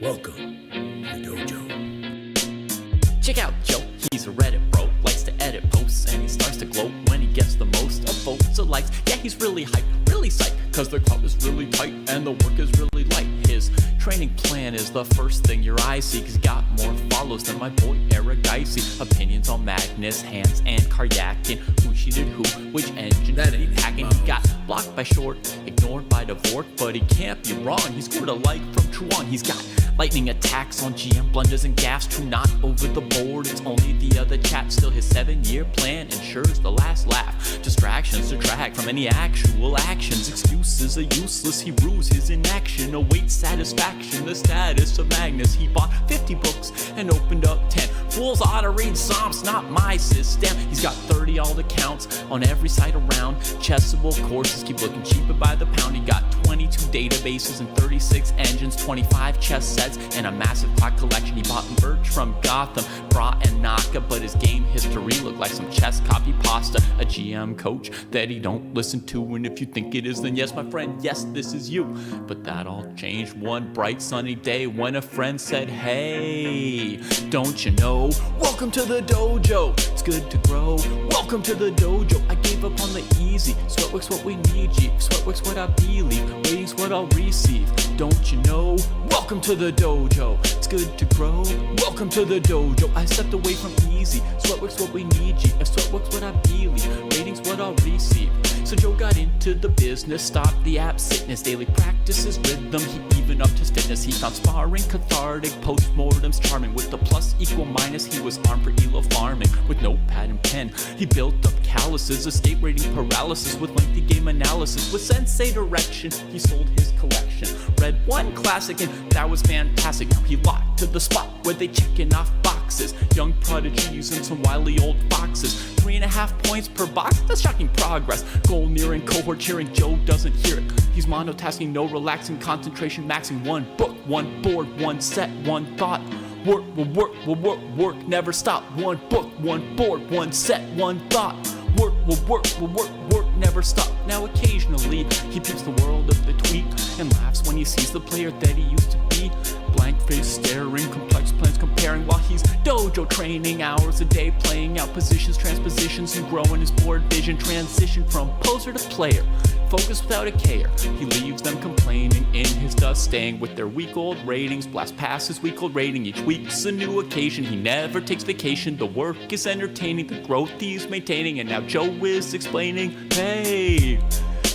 Welcome to Dojo. Check out Joe, he's a Reddit bro, likes to edit posts, and he starts to gloat when he gets the most of votes or likes. Yeah, he's really hyped, really psyched, cause the crowd is really tight and the work is really light. His training plan is the first thing your eyes see, cause he got more follows than my boy Eric Dicey. Opinions on Magnus, hands, and Karyakin, who cheated who, which engine that ain't hacking. He got blocked by Short, ignored by Dvorak, but he can't be wrong, he scored a like from Truan. He's got lightning attacks on GM blunders and gaffes, true not over the board, it's only the other chap. Still his 7-year plan ensures the last laugh. Distractions detract from any actual actions. Excuses are useless, he rues his inaction. Awaits satisfaction, the status of Magnus. He bought 50 books and opened up 10. Fools ought to read Psalms, not my system. He's got 30 all accounts on every site around. Chessable courses keep looking cheaper by the pound. He got 22 databases and 36 engines, 25 chess sets, and a massive clock collection. He bought merch from Gotham, Bra and Naka, but his game history looked like some chess copy pasta. A GM coach that he don't listen to, and if you think it is, then yes, my friend, yes, this is you. But that all changed one bright sunny day when a friend said, hey, don't you know, welcome to the dojo, it's good to grow. Welcome to the dojo, I gave up on the easy. Sweatwork's what we need, G. Sweatwork's what I believe, waiting's what I'll receive. Don't you know, welcome to the dojo, it's good to grow. Welcome to the dojo, I stepped away from easy. Sweatwork's what we need, G. If sweatwork's what I believe, rating's what I'll receive. So Joe got into the business, stopped the app sickness, daily practices rhythm, he even upped his fitness. He found sparring cathartic, postmortems charming. With the plus equal minus, he was armed for elo farming. With notepad and pen, he built up calluses, escape rating paralysis with lengthy game analysis. With sensei direction, he sold his collection. Read one classic and that was fantastic. Now he locked to the spot where they checking off boxes. Young prodigies and some wily old foxes. 3.5 points per box, that's shocking progress. Goal nearing, cohort cheering, Joe doesn't hear it. He's monotasking, no relaxing, concentration maxing. One book, one board, one set, one thought. Work will work, will work, work, never stop. One book, one board, one set, one thought. Work will work, will work, work, never stop. Now occasionally, he peeps the world of the tweet and laughs when he sees the player that he used to be. Blank face staring, complex plans comparing, while he's dojo training hours a day, playing out positions, transpositions, and growing his board vision. Transition from poser to player, focus without a care. He leaves them complaining in his dust, staying with their week-old ratings. Blast past his week-old rating, each week's a new occasion. He never takes vacation, the work is entertaining, the growth he's maintaining. And now Joe is explaining, hey,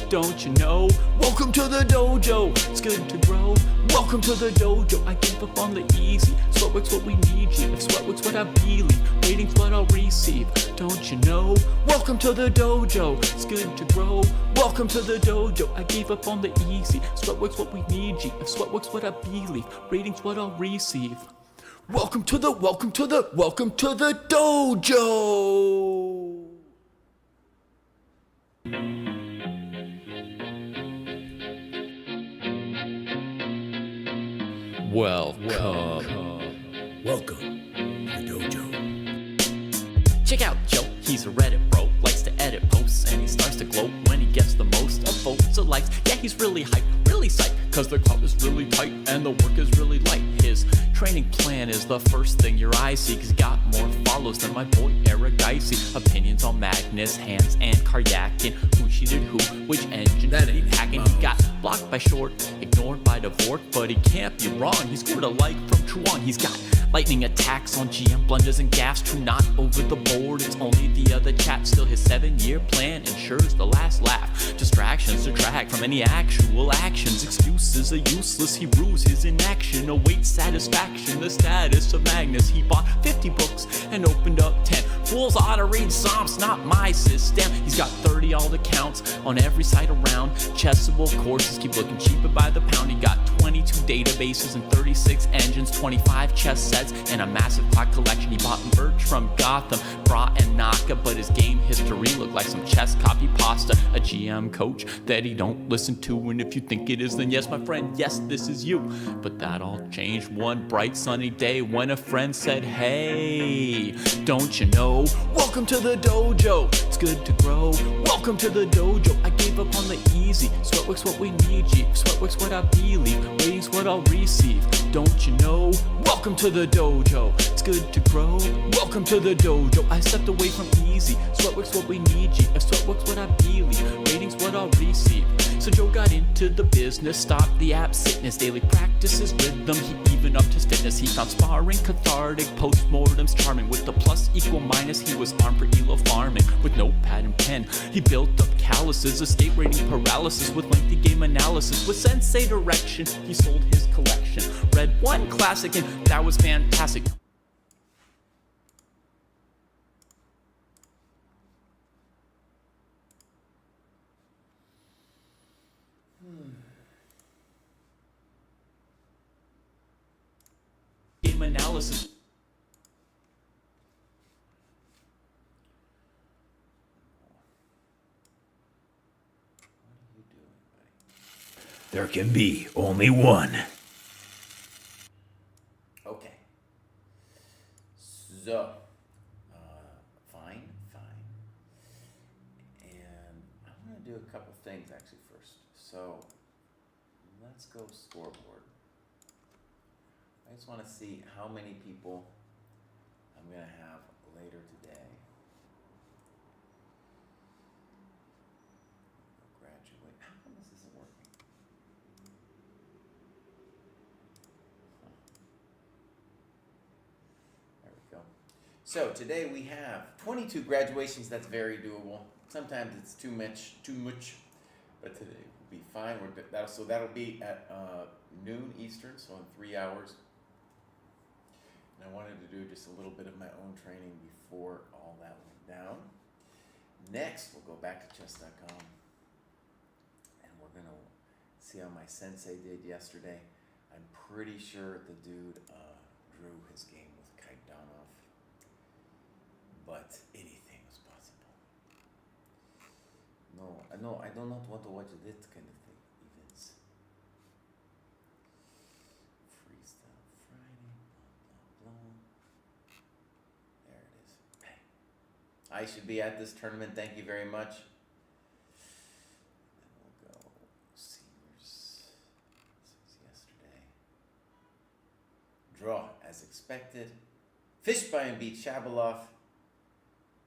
don't you know, welcome to the dojo, it's good to grow. Welcome to the dojo, I gave up on the easy. Sweatwork's what we need, G. If sweatwork's what I believe, rating's what I'll receive. Don't you know, welcome to the dojo, it's good to grow. Welcome to the dojo, I gave up on the easy. Sweatwork's what we need, G. If sweatwork's what I believe, rating's what I'll receive. Welcome to the dojo. Welcome to Dojo. Check out Joe, he's a Reddit bro, likes to edit posts, and he starts to gloat when he gets the most of votes or likes. Yeah, he's really hyped, really psyched, cause the crowd is really tight and the work is really light. His training plan is the first thing your eyes see, cause he got more follows than my boy Eric Dicey. Opinions on Magnus, hands, and Karyakin, who cheated who, which engine that ain't hacking. He got blocked by Short, ignored by Dvorak, but he can't be wrong, he scored a like from Truan. He's got lightning attacks on GM blunders and gaffes, true not over the board, it's only the other chap. Still his 7-year plan ensures the last laugh. Distractions detract from any actual actions. Excuses are useless, he rues his inaction. Awaits satisfaction, the status of Magnus. He bought 50 books and opened up 10. Fools ought to read Psalms, not my system. He's got 30 all accounts on every site around. Chessable courses keep looking cheaper by the pound. He got 22 databases and 36 engines, 25 chess sets, sets and a massive clock collection. He bought merch from Gotham, Bra and Naka, but his game history looked like some chess copy pasta. A GM coach that he don't listen to, and if you think it is, then yes, my friend, yes, this is you. But that all changed one bright sunny day when a friend said, hey, don't you know? Welcome to the dojo, it's good to grow. Welcome to the dojo, I gave up on the easy. Sweatwork's what we need, G. Sweatwork's what I believe, waiting's what I'll receive. Don't you know? Welcome to the dojo, it's good to grow. Welcome to the dojo, I stepped away from easy. Sweatwork's what we need, G. If sweatwork's what I believe, waiting's what I'll receive. So Joe got into the business, stopped the absentness, daily practices, rhythm, he even upped his fitness. He found sparring cathartic, postmortems charming. With the plus equal minus, he was armed for ELO farming. With notepad and pen, he built up calluses, escape rating paralysis. With lengthy game analysis, with sensei direction, he sold his collection. Read one classic and that was fantastic. Game analysis. There can be only one. Okay. So, fine. And I'm going to do a couple things actually first. So, let's go scoreboard. I just want to see how many people I'm going to have later today. Graduate. How come this isn't working? Huh. There we go. So today we have 22 graduations. That's very doable. Sometimes it's too much, but today will be fine. That'll be at noon Eastern, so in 3 hours. And I wanted to do just a little bit of my own training before all that went down. Next, we'll go back to chess.com and we're going to see how my sensei did yesterday. I'm pretty sure the dude drew his game with Kaidanov, but anything was possible. No, I do not want to watch this kind of thing, events. Freestyle Friday, blah, blah, blah. There it is. Bang. I should be at this tournament, thank you very much. Then we'll go seniors. This was yesterday. Draw as expected. Fishbein beat Shabalov.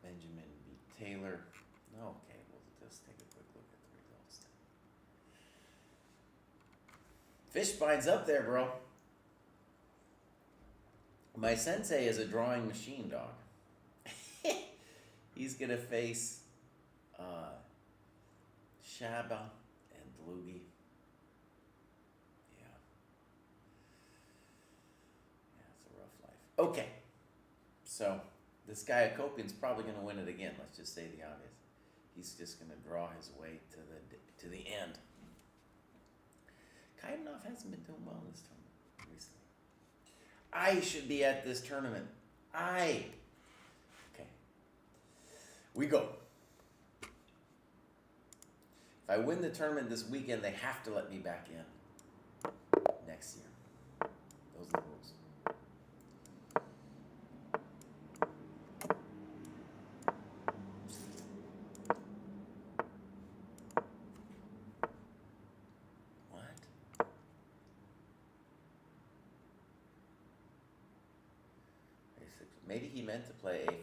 Benjamin beat Taylor. Okay, we'll just take a quick look at the results then. Fishbein's up there, bro. My sensei is a drawing machine, dog. He's gonna face Shaba and Dlugi. Yeah, it's a rough life. Okay, so this guy Akopian's probably gonna win it again. Let's just say the obvious. He's just gonna draw his way to the end. Kaidanov hasn't been doing well in this tournament recently. I should be at this tournament. Okay. We go. If I win the tournament this weekend, they have to let me back in next year. Those are the rules. What? Maybe he meant to play A5. Okay.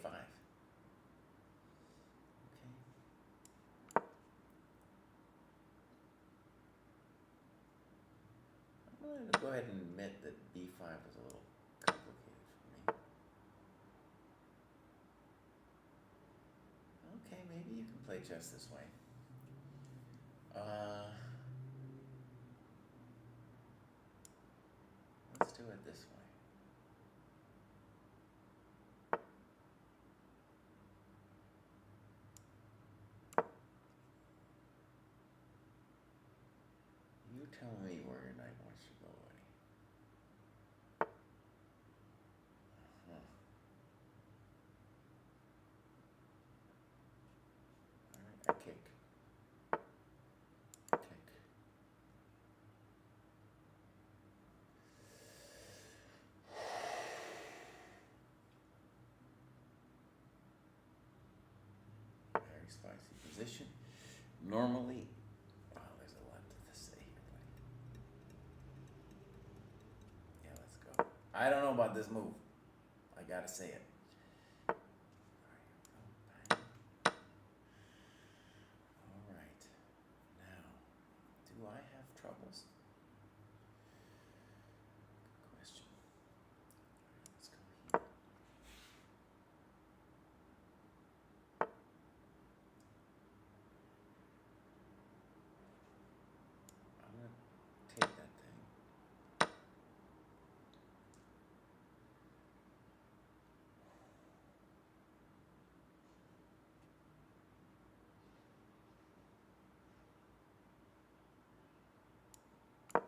I'm going to go ahead and admit that B5 was a little complicated for me. Okay, maybe you can play chess this way. Let's do it this way. You tell me where your knight wants to go, buddy. Very spicy position. Normally, wow, there's a lot to say here, buddy. Yeah, let's go. I don't know about this move. I gotta say it. All right. Now, do I have troubles? Good question. Let's go here. I'm gonna take that thing.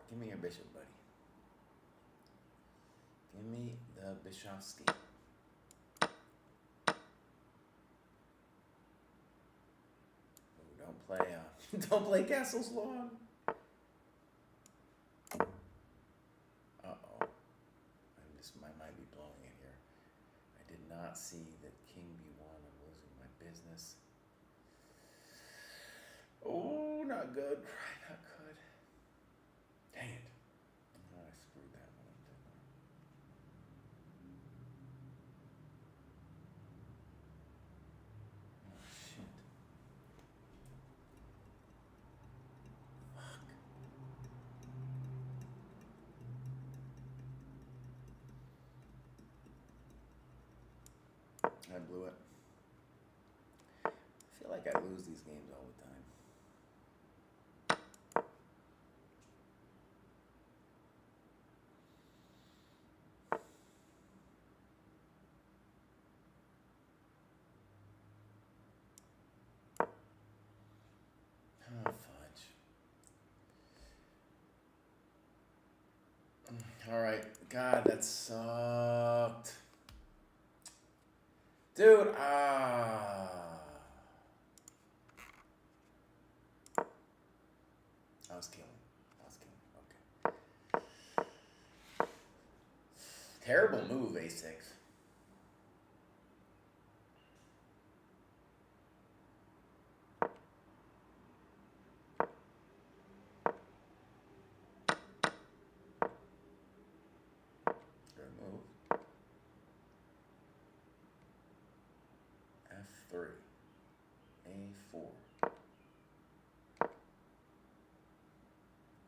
Give me your bishop, buddy. Give me the Bishovsky. Oh, don't play don't play castles long. Uh-oh. I might be blowing it here. I did not see that king b1. I'm losing my business. Oh, not good. Not good. Dang it. Oh, I screwed that one up, didn't I? Oh, shit. Fuck. I blew it. I feel like I lose these games all the time. Oh, fudge. All right. God, that sucked. Dude, I was killing. Okay. Terrible move, a6. Good move. F3. A4.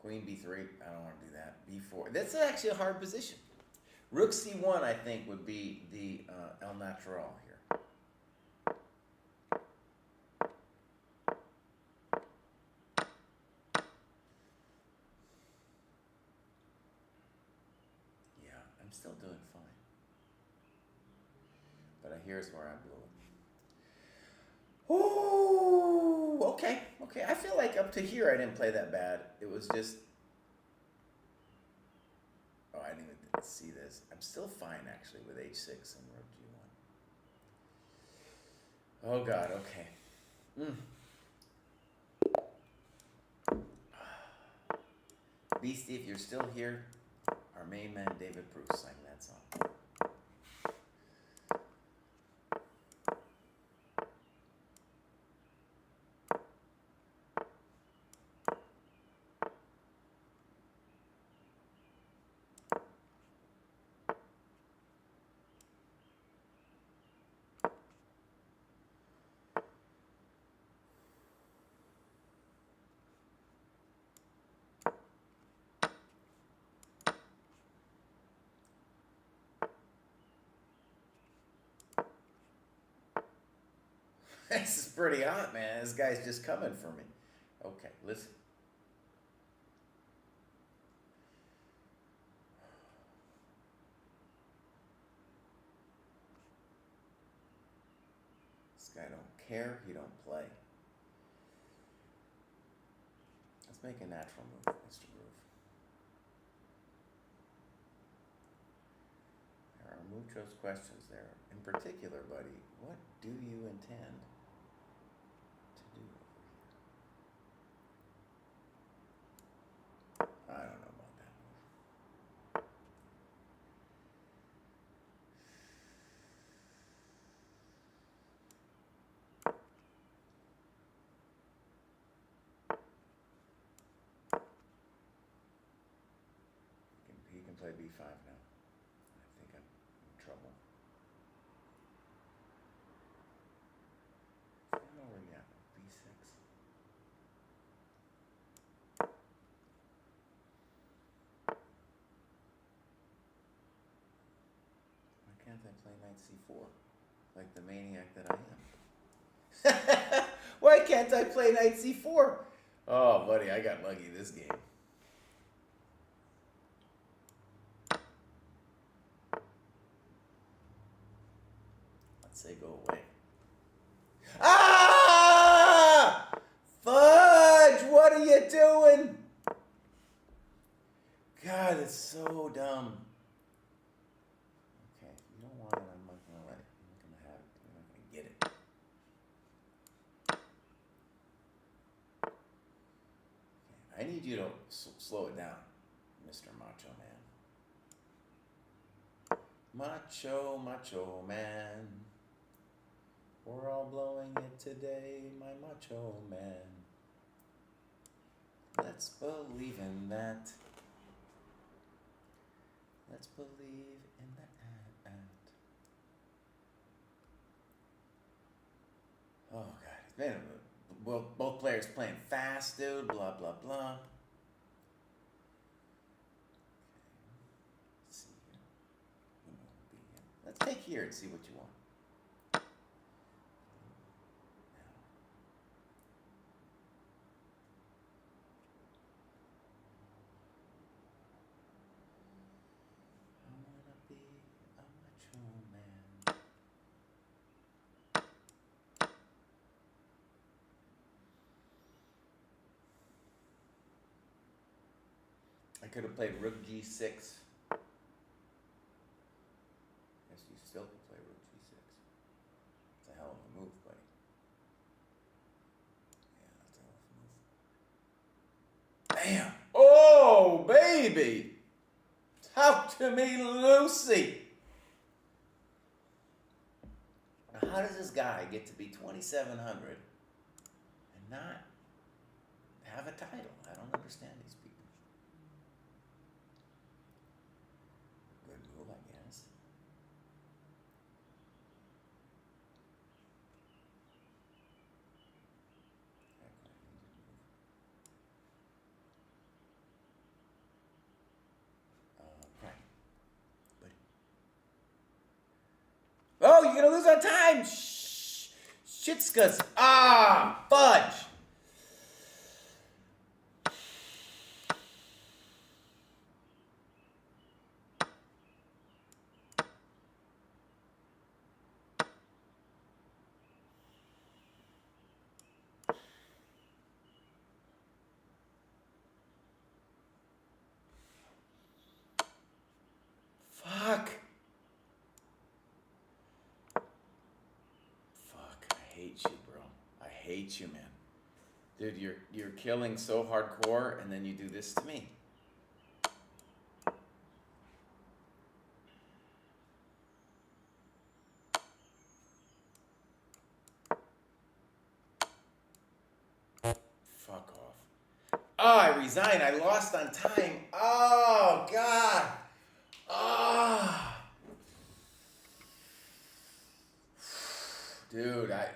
Queen b3. I don't want to do that. b4. That's actually a hard position. Rook c1, I think, would be the El Natural here. Yeah, I'm still doing fine. But here's where I blew it. Ooh, okay. I feel like up to here I didn't play that bad. It was just... Oh, I didn't even see this. I'm still fine, actually, with h6 and rook g1. Oh, God, okay. Beastie, if you're still here, our main man, David Bruce, sang that song. This is pretty hot, man. This guy's just coming for me. Okay, listen. This guy don't care. He don't play. Let's make a natural move, Mr. Groove. There are muchos questions there. In particular, buddy, what do you intend to do over here? I don't know about that move. play b5 now. I think I'm in trouble. I don't know where you at. b6. Why can't I play knight c4 like the maniac that I am? Why can't I play knight c4? Oh, buddy, I got lucky this game. Let's say go away. Ah! Fudge! What are you doing? God, it's so dumb. Okay, if you don't want it, I'm not gonna let it. I'm not gonna have it. I'm not gonna get it. Okay, I need you to slow it down, Mr. Macho Man. Macho, macho man. We're all blowing it today, my macho man. Let's believe in that. Let's believe in that. Oh God, it's been both players playing fast, dude. Blah blah blah. Let's see here. Let's take here and see what you want. I could have played rook g6. Guess you still could play rook g6. It's a hell of a move, buddy. Yeah, that's a hell of a move. Bam! Oh, baby! Talk to me, Lucy! Now, how does this guy get to be 2,700 and not have a title? I don't understand these people. Good move, I guess. Right. Oh, you're gonna lose on time! Shh! Shitscuss! Ah! Fudge! Fuck! Fuck, I hate you, bro. I hate you, man. Dude, you're killing so hardcore, and then you do this to me. Fuck off. Oh, I resigned. I lost on time. Oh, God. Oh. Dude, I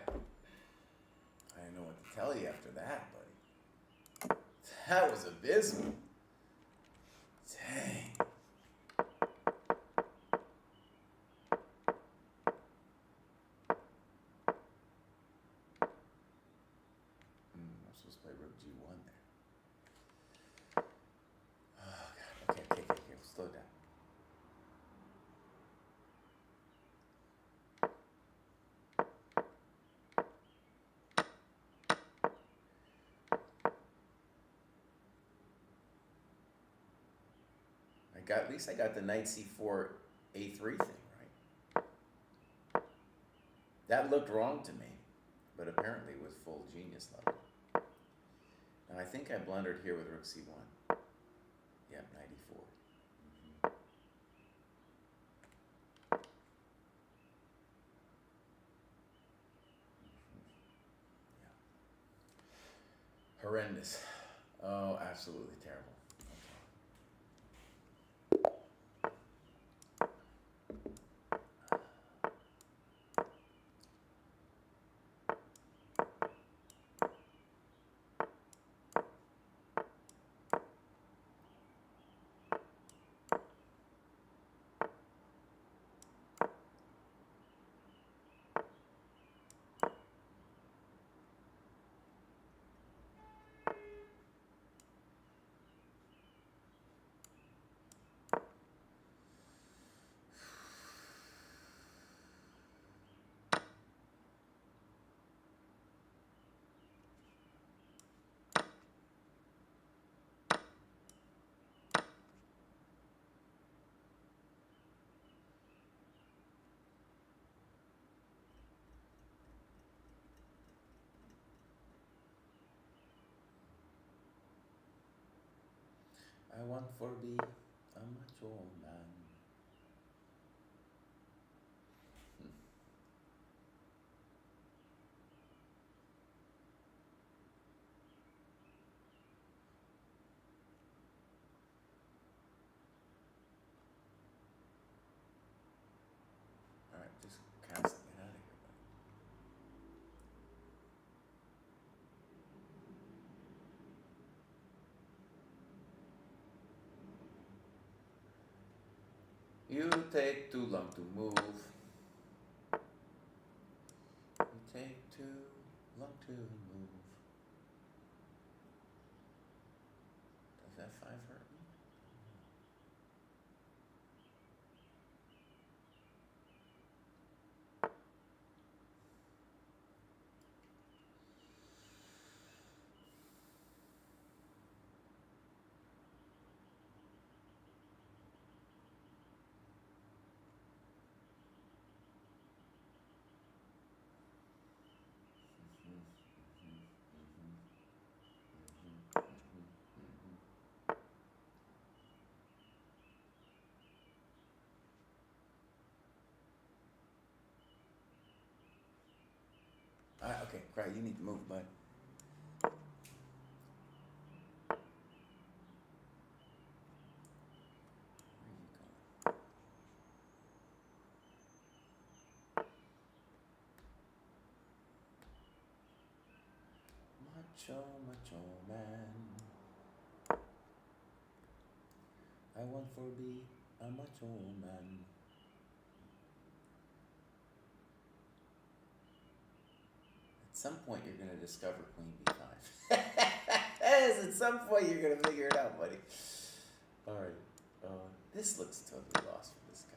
didn't know what to tell you after that, buddy. That was abysmal. Dang. I'm supposed to play rook g1 there. Oh, God. Okay. Slow down. At least I got the knight c4 a3 thing right. That looked wrong to me, but apparently it was full genius level. Now I think I blundered here with rook c1. Yep, knight e4. Yeah. Horrendous. Oh, absolutely terrible. want for be a macho man. Alright, just cast and get out of here, buddy. You take too long to move. You take too long to move. Does that 5 hurt me? Alright, okay, Cry, you need to move, bud. Where are you going? Macho, macho man. I want for be a macho man. At some point, you're gonna discover Queen B5. Yes, at some point, you're gonna figure it out, buddy. All right. This looks totally lost for this guy.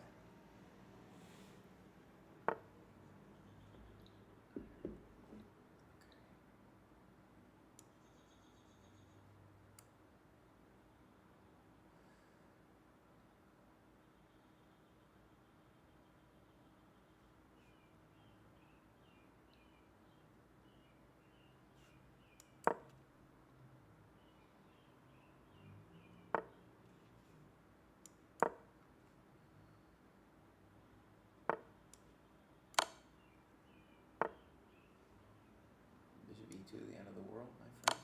Bishop E2, the end of the world, my friend.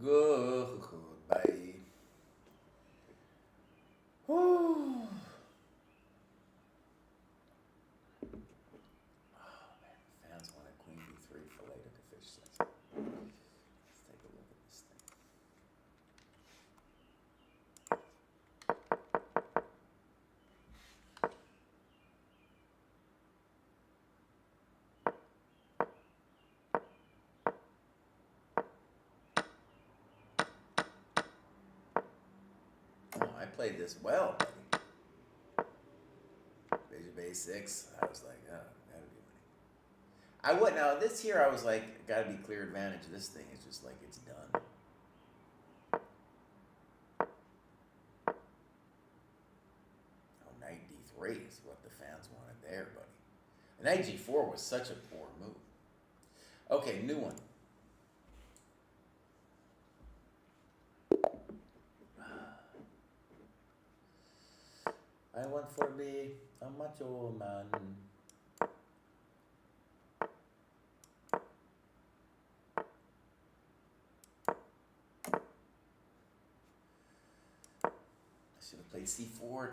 Goodbye. Whew. Oh man, fans wanted Queen B3 fillet to fish says. Let's take a look at this thing. Oh, I played this well, buddy. Bishop A6. I was like, oh, that'll be winning. I would now this here. I was like, gotta be clear advantage. This thing is just like it's done. Oh, knight D3 is what the fans wanted there, buddy. Knight G4 was such a poor move. Okay, new one. I want for be a macho man. I should have played C4.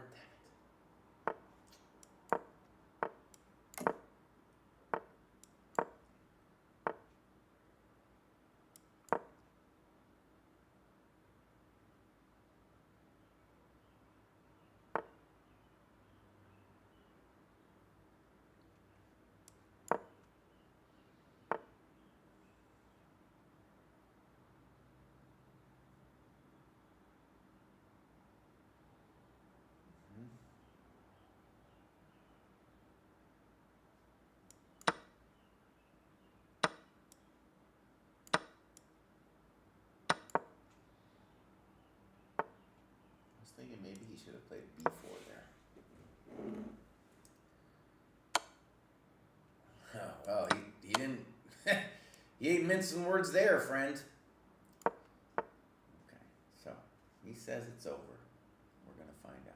Damn it. I was thinking maybe he should have played B4 there. Oh, well, He ain't mincing words there, friend. Okay, so he says it's over. We're going to find out.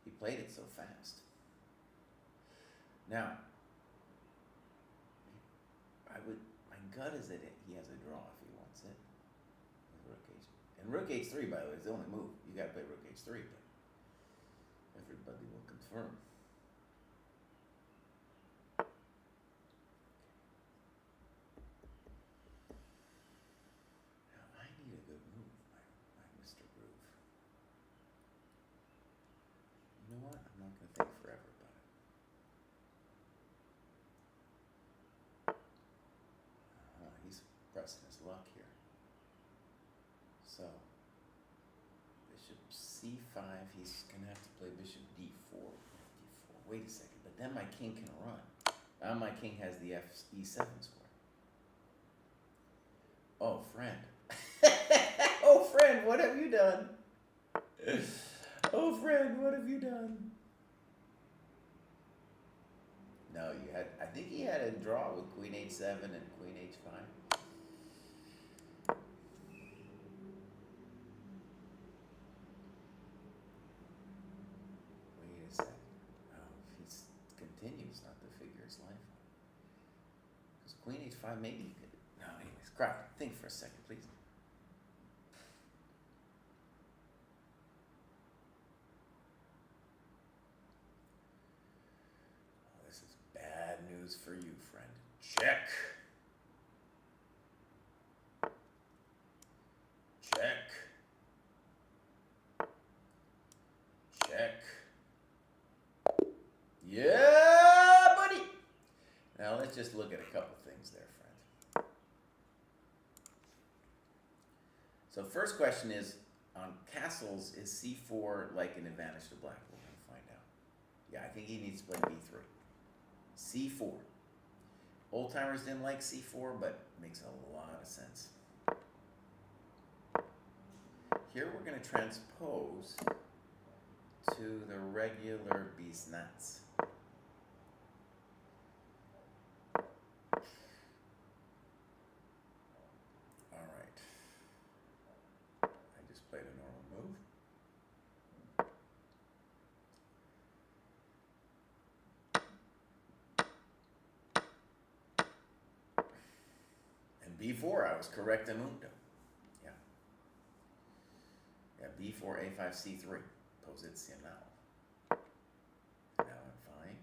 He played it so fast. Now, my gut is that he has a draw if he wants it. With Rook H. And Rook H3, by the way, is the only move. You got to play Rook H3, but everybody will confirm. Now, I need a good move, my Mr. Groove. You know what? I'm not going to think forever about it. He's pressing his luck here. So, bishop c5, he's going to have to play bishop d4. Wait a second, but then my king can run. Now my king has the e7 square. Oh, friend. Oh, friend, what have you done? Oh, friend, what have you done? No, I think he had a draw with queen h7 and queen h5. Wait a second. Oh, if he continues not to figure his life out. Because queen h5, maybe he could. No, anyways, crowd, think for a second, please. Oh, this is bad news for you, friend. Check. Check. Check. Yeah, buddy. Now let's just look at a couple things there, friend. So first question is, on castles, is c4 like an advantage to black? We're going to find out. Yeah, I think he needs to play b3. c4. Old timers didn't like c4, but it makes a lot of sense. Here we're going to transpose to the regular Bisnats. All right. I just played a normal move. And b4, I was correct in mundo. Yeah. Yeah, b4, a5, c3. Posicional. Now I'm fine.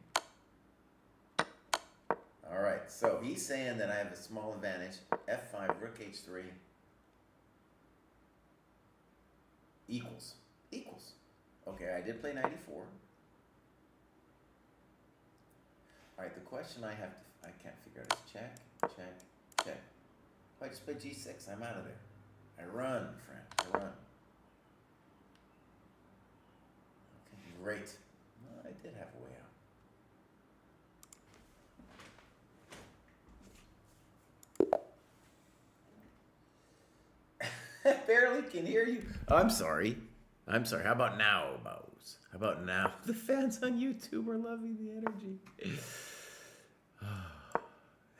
All right, so he's saying that I have a small advantage. f5, rook h3 equals. Equals. Okay, I did play 94. All right, the question I can't figure out is check, check, check. Oh, I just played g6. I'm out of there. I run, friend. I run. Okay, great. Well, I did have a way out. Barely can hear you. Oh, I'm sorry. I'm sorry. How about now, Bose? How about now? The fans on YouTube are loving the energy.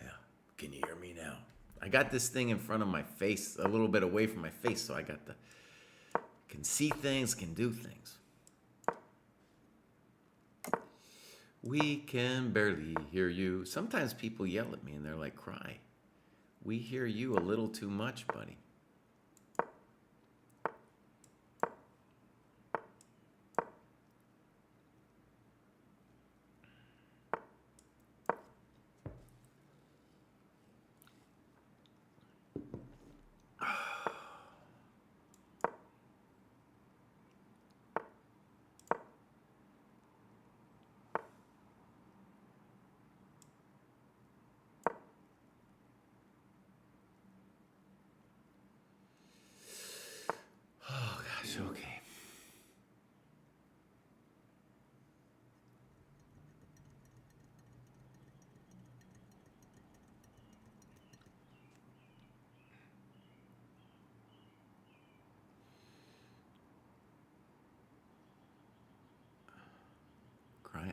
Yeah. Can you hear me now? I got this thing in front of my face, a little bit away from my face, so I got can see things, can do things. We can barely hear you. Sometimes people yell at me and they're like, cry. We hear you a little too much, buddy.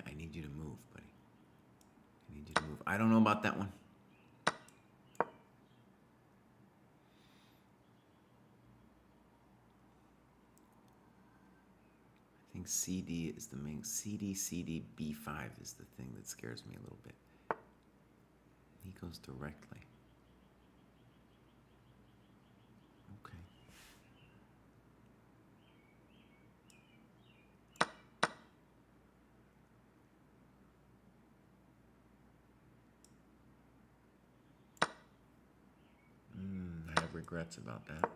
I need you to move, buddy. I need you to move. I don't know about that one. I think CD is the main. CD, B5 is the thing that scares me a little bit. He goes directly. Okay. I have regrets about that.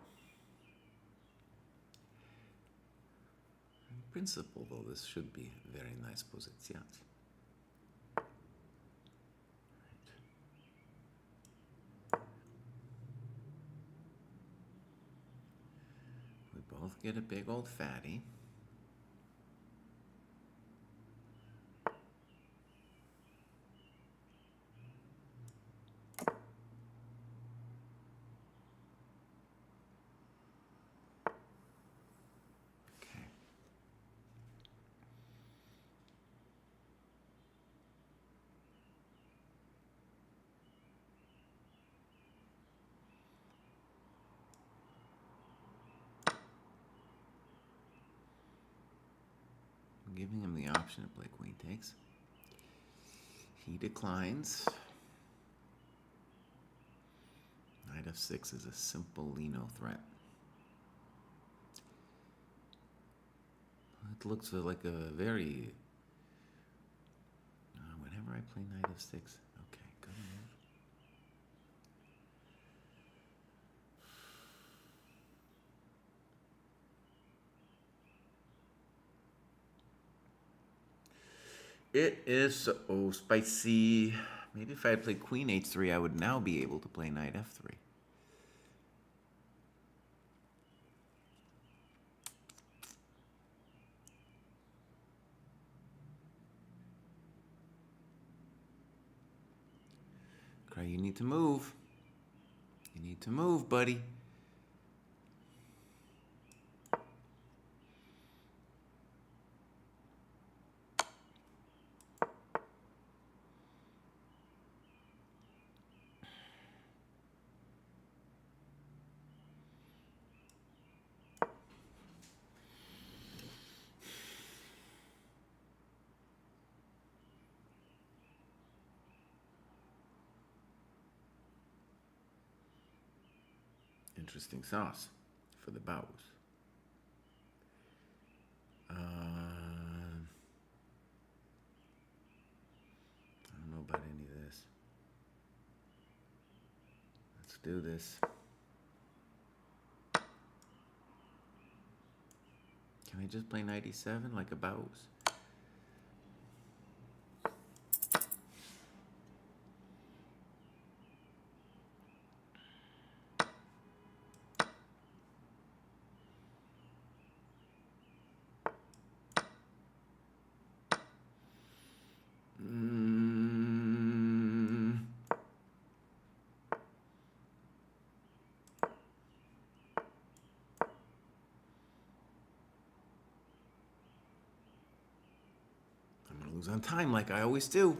In principle, though, this should be very nice positions. We both get a big old fatty. Okay. I'm giving him the option to play queen takes. He declines. Knight f6 is a simple Lino threat. It looks like a very... whenever I play knight f6, okay, good move. It is so spicy. Maybe if I had played queen h3, I would now be able to play knight f3. Cry, you need to move. You need to move, buddy. Interesting sauce for the bows. I don't know about any of this. Let's do this. Can I just play 97 like a bows? On time like I always do.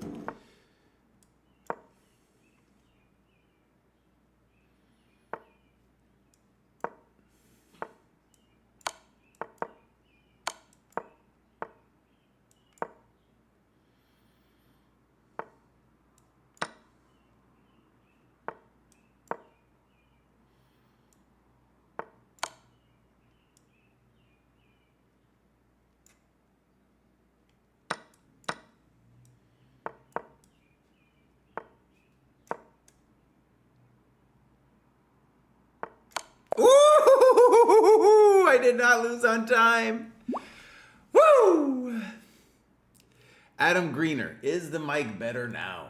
Ooh, I did not lose on time. Woo! Adam Greener, is the mic better now?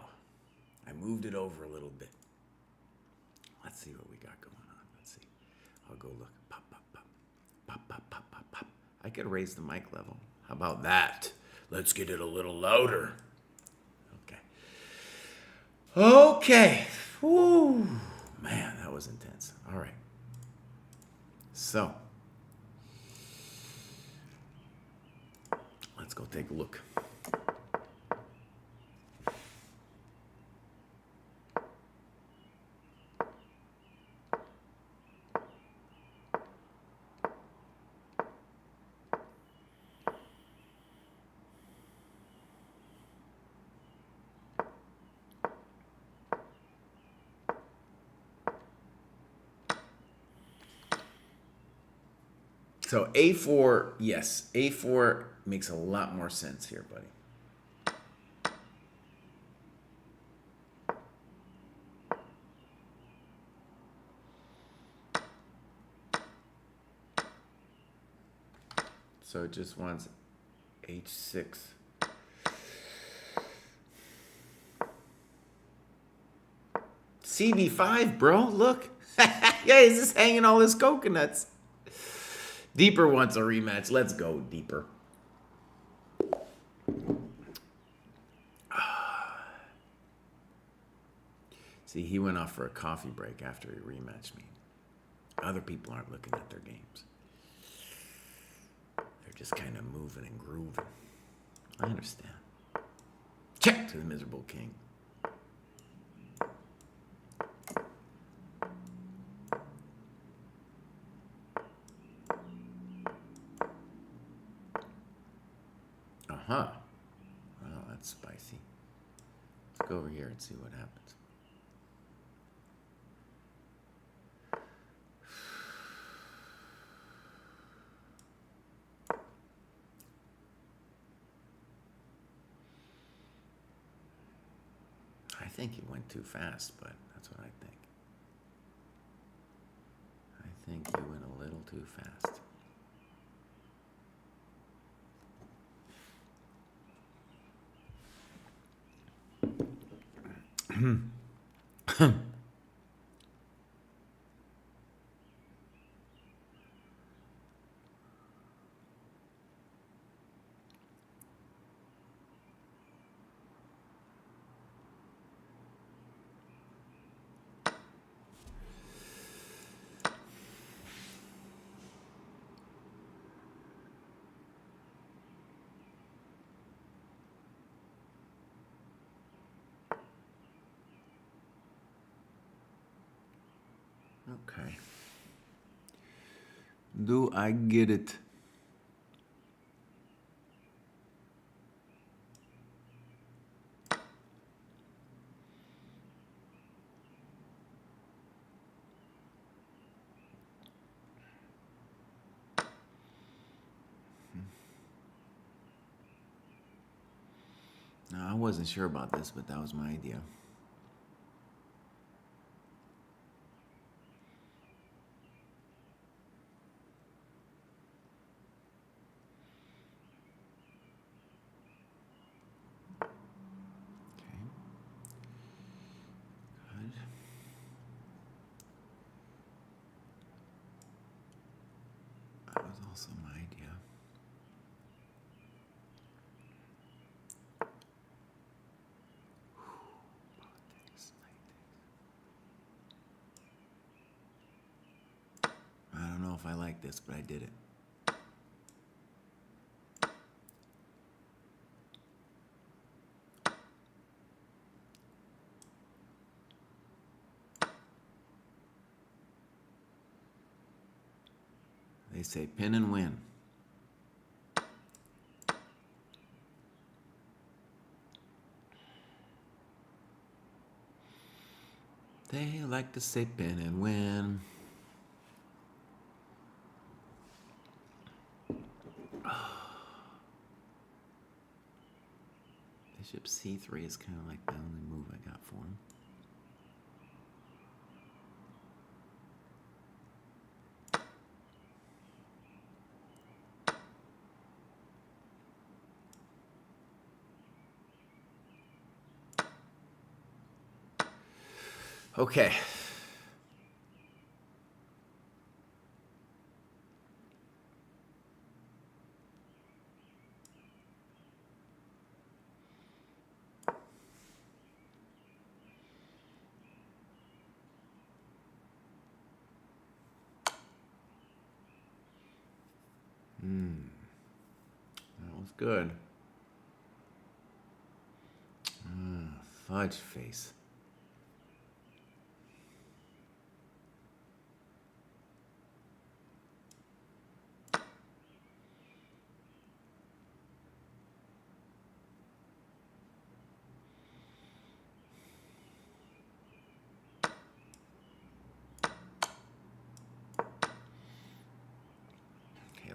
I moved it over a little bit. Let's see what we got going on. Let's see. I'll go look. Pop, pop, pop. Pop, pop, pop, pop, pop. I could raise the mic level. How about that? Let's get it a little louder. Okay. Okay. Woo. Man, that was intense. All right. So, let's go take a look. So A4, yes, A4 makes a lot more sense here, buddy. So it just wants H6. CB5, bro, look. Yeah, he's just hanging all his coconuts. Deeper wants a rematch. Let's go, Deeper. See, he went off for a coffee break after he rematched me. Other people aren't looking at their games. They're just kind of moving and grooving. I understand. Check to the miserable king. Uh-huh. Wow, that's spicy. Let's go over here and see what happens. I think he went too fast, but that's what I think. I think he went a little too fast. Okay. Do I get it? No, I wasn't sure about this, but that was my idea. That was also my idea. I don't know if I like this, but I did it. They say pin and win. They like to say pin and win. Bishop C3 is kind of like the only move I got for him. Okay. That was good. Fudge face.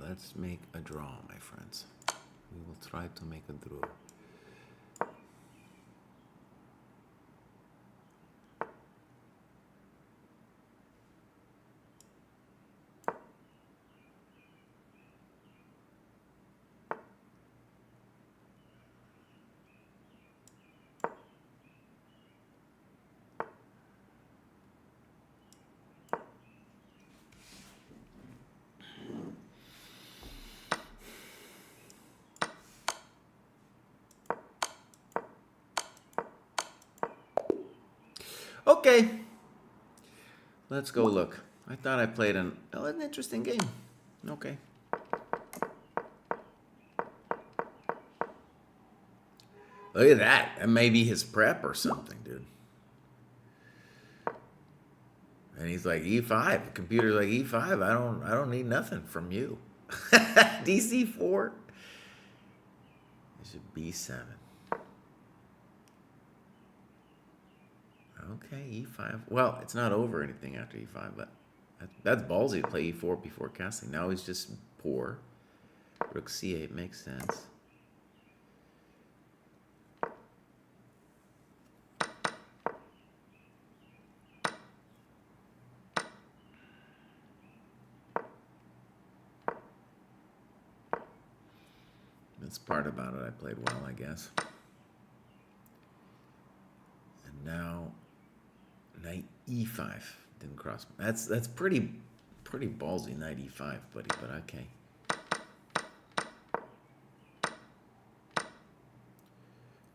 let's make a draw, my friends. We will try to make a draw. Okay, let's go look. I thought I played an interesting game. Okay. Look at that. That may be his prep or something, dude. And he's like E5. The computer's like E5. I don't need nothing from you. DC4. It should B7. Okay, E5. Well, it's not over anything after E5, but that's ballsy to play E4 before casting. Now he's just poor. Rook C8 makes sense. That's part about it. I played well, I guess. And now knight E5 didn't cross. That's pretty ballsy, knight E5, buddy. But okay.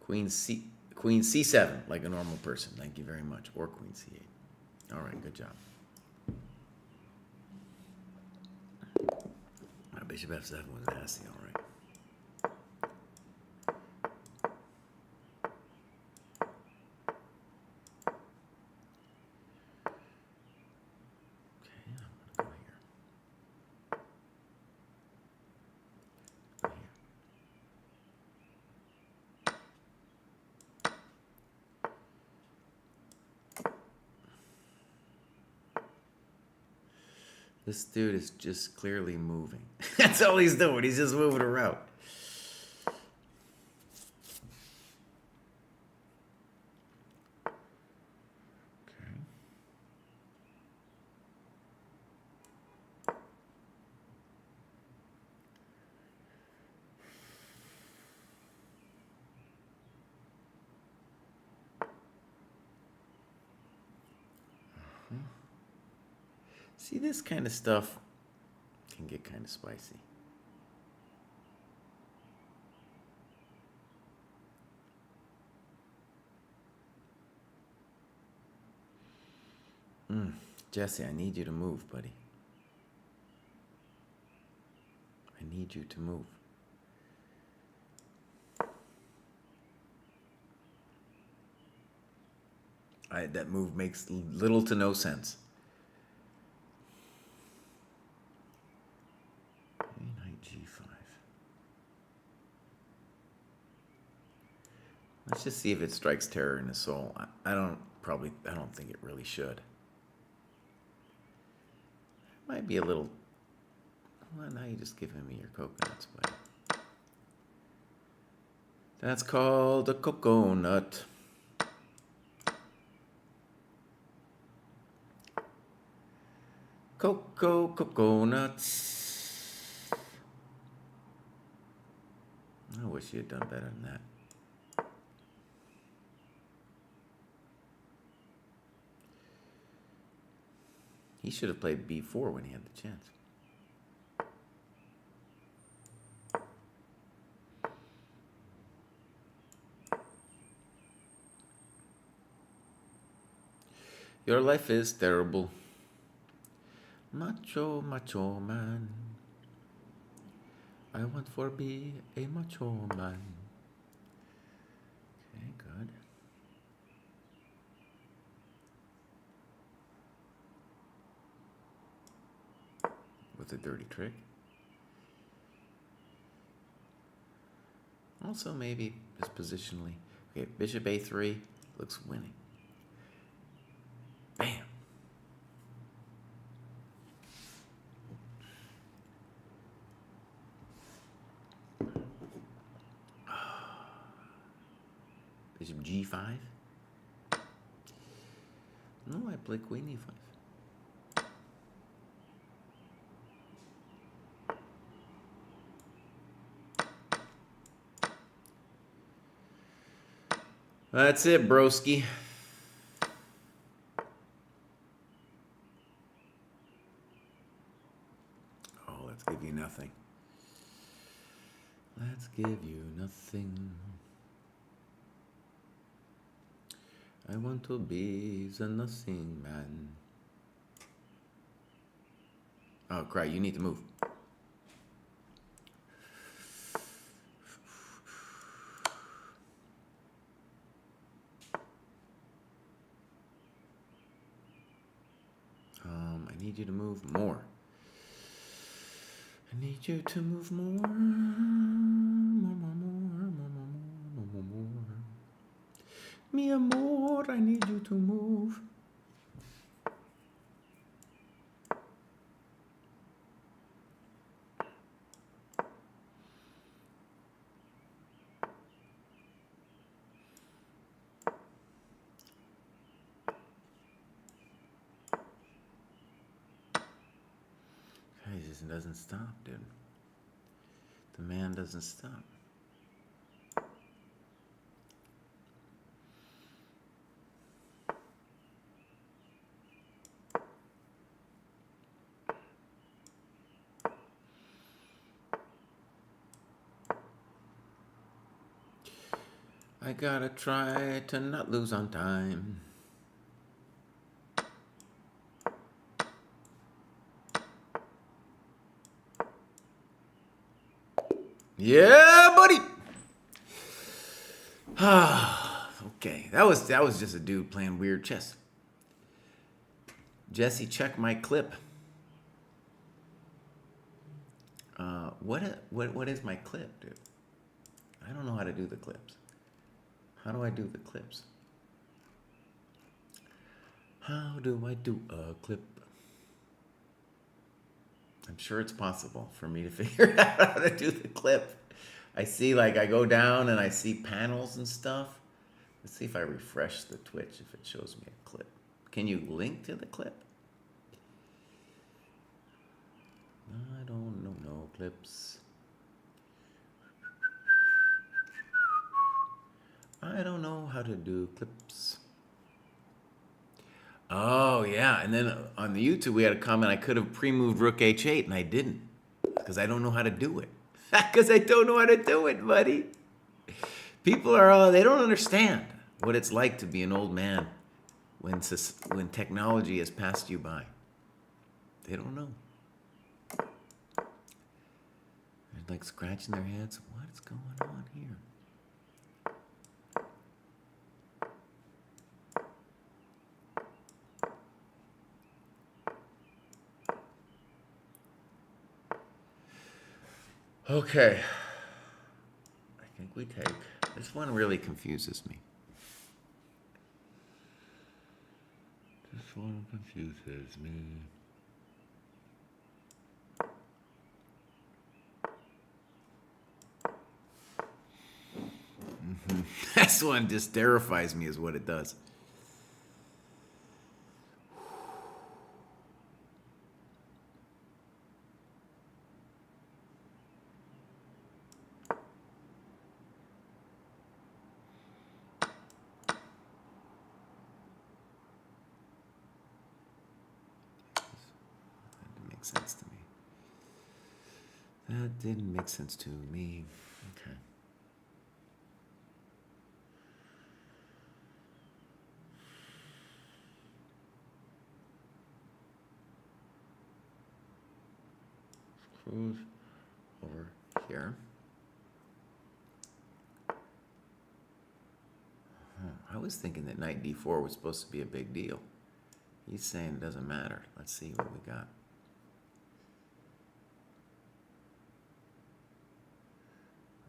Queen C7, like a normal person. Thank you very much. Or Queen C8. All right, good job. Bishop F7 was nasty, all right. This dude is just clearly moving. That's all he's doing. He's just moving around. Okay. See, this kind of stuff can get kind of spicy. Jesse, I need you to move, buddy. I need you to move. That move makes little to no sense. Let's just see if it strikes terror in his soul. I don't think it really should. It might be a little. Well, now you just giving me your coconuts, buddy. That's called a coconut. Coconuts. I wish you had done better than that. He should have played B4 when he had the chance. Your life is terrible. Macho man. I want for be a macho man. Okay, good. With a dirty trick. Also, maybe just positionally. Okay, bishop A3 looks winning. Bam. Bishop G5. No, I play Queen E5. That's it, broski. Oh, let's give you nothing. Let's give you nothing. I want to be the nothing man. Oh, crap, you need to move. I need you to move more. I need you to move more. More. Mi amor, I need you to move. He just doesn't stop, dude. The man doesn't stop. I gotta try to not lose on time. Yeah, buddy. Okay, that was just a dude playing weird chess. Jesse, check my clip. What is my clip, dude? I don't know how to do the clips. How do I do the clips? How do I do a clip? I'm sure it's possible for me to figure out how to do the clip. I see, like, I go down and I see panels and stuff. Let's see if I refresh the Twitch if it shows me a clip. Can you link to the clip? I don't know, no clips. I don't know how to do clips. Oh, yeah. And then on the YouTube, we had a comment, I could have pre-moved Rook H8, and I didn't. Because I don't know how to do it. Because I don't know how to do it, buddy. People they don't understand what it's like to be an old man when technology has passed you by. They don't know. They're like scratching their heads. What's going on here? Okay. I think we take. This one really confuses me. This one confuses me. This one just terrifies me is what it does. Sense to me. That didn't make sense to me. Okay. Cruise over here. I was thinking that knight d4 was supposed to be a big deal. He's saying it doesn't matter. Let's see what we got.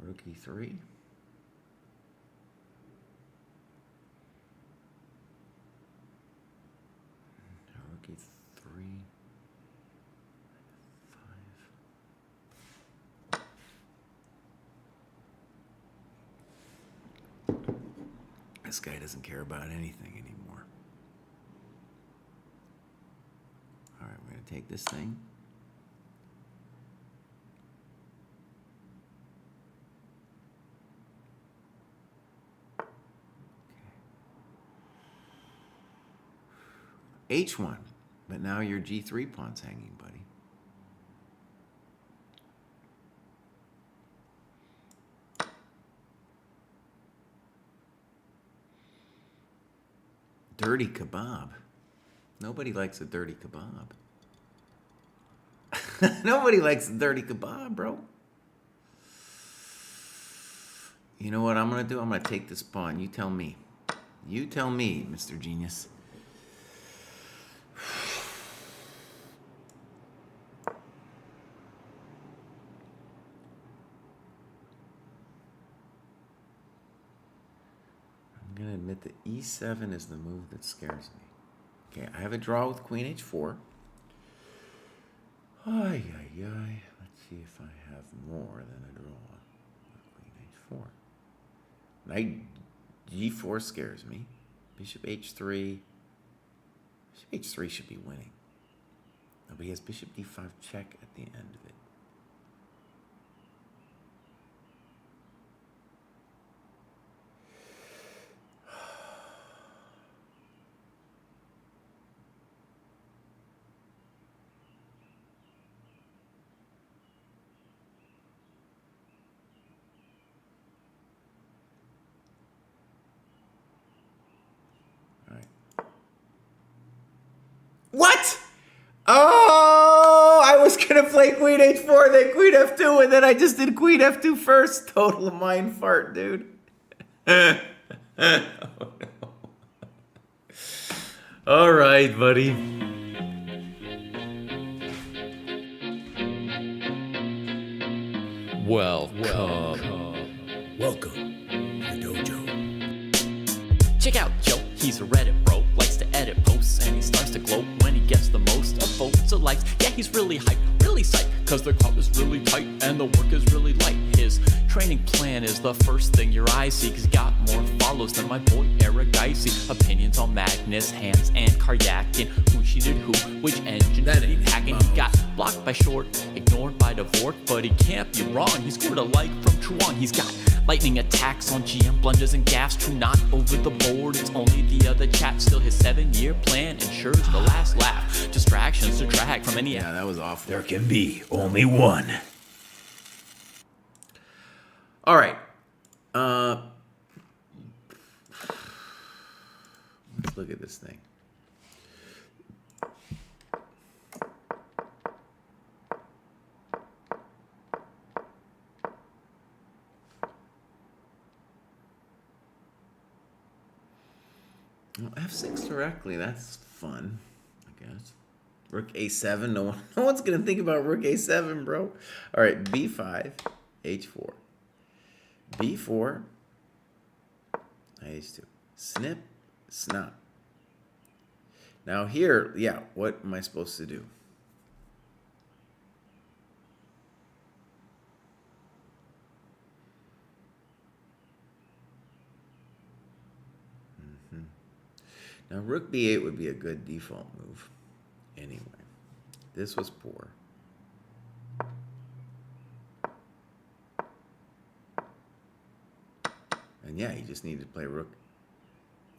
Rook e3. Rook e3. 5. This guy doesn't care about anything anymore. All right, we're going to take this thing. H1, but now your G3 pawn's hanging, buddy. Dirty kebab. Nobody likes a dirty kebab. Nobody likes a dirty kebab, bro. You know what I'm going to do? I'm going to take this pawn. You tell me. You tell me, Mr. Genius. I'm going to admit that E7 is the move that scares me. Okay, I have a draw with Queen H4. Ay, ay, ay. Let's see if I have more than a draw with Queen H4. Knight G4 scares me. Bishop H3. Bishop H3 should be winning. No, but he has Bishop D5 check at the end of it. What? Oh, I was going to play Queen H4, then Queen F2, and then I just did Queen F2 first. Total mind fart, dude. Oh, no. All right, buddy. Welcome to Dojo. Check out Joe, he's a Reddit bro, likes to edit posts, and he starts to gloat when he gets the most of votes or likes. Yeah, he's really hyped, really psyched, cause the crowd is really tight and the work is really light. His training plan is the first thing your eyes see, cause he got more follows than my boy Eric Dicey. Opinions on Magnus, Hans, and Karyakin, who cheated who, which engine that ain't hacking. He got blocked by Short, ignored by Dvorak, but he can't be wrong, he scored a like from Truan. He's got lightning attacks on GM blunders and gaffes, true not over the board, it's only the other chat. Still his 7-year plan ensures the last laugh. Distractions detract from any. Yeah, that was awful. There can be only one. All right. Let's look at this thing. Well, F6 directly, that's fun, I guess. Rook A7, no one's going to think about Rook A7, bro. All right, B5, H4. B4, H2. Snip, snap. Now here, yeah, what am I supposed to do? Now, Rook B8 would be a good default move. Anyway, this was poor. And yeah, you just needed to play Rook.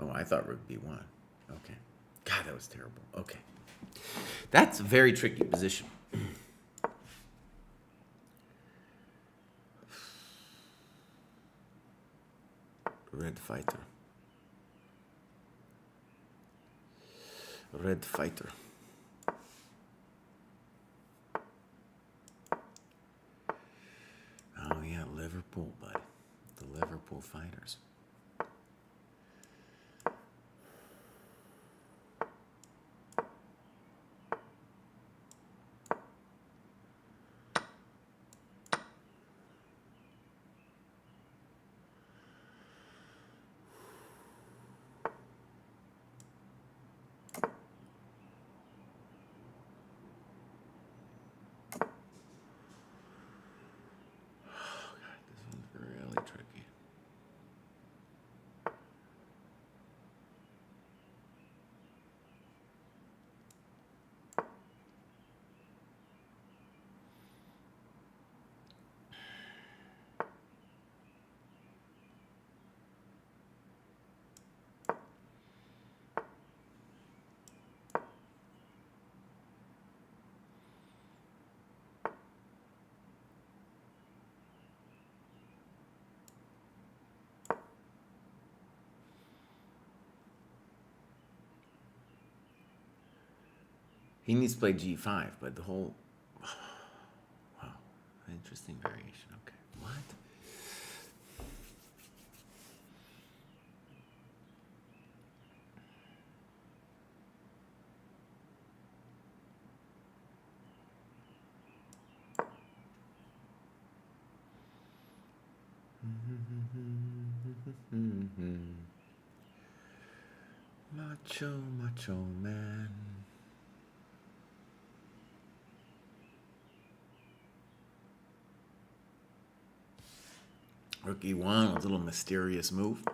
Oh, I thought Rook B1. Okay. God, that was terrible. Okay. That's a very tricky position. Red fighter. Red fighter. Oh yeah, Liverpool, bud. The Liverpool Fighters. Really tricky. He needs to play g5, but the whole... Wow, interesting variation. Okay, what? Macho, macho man. Rook e1 with a little mysterious move.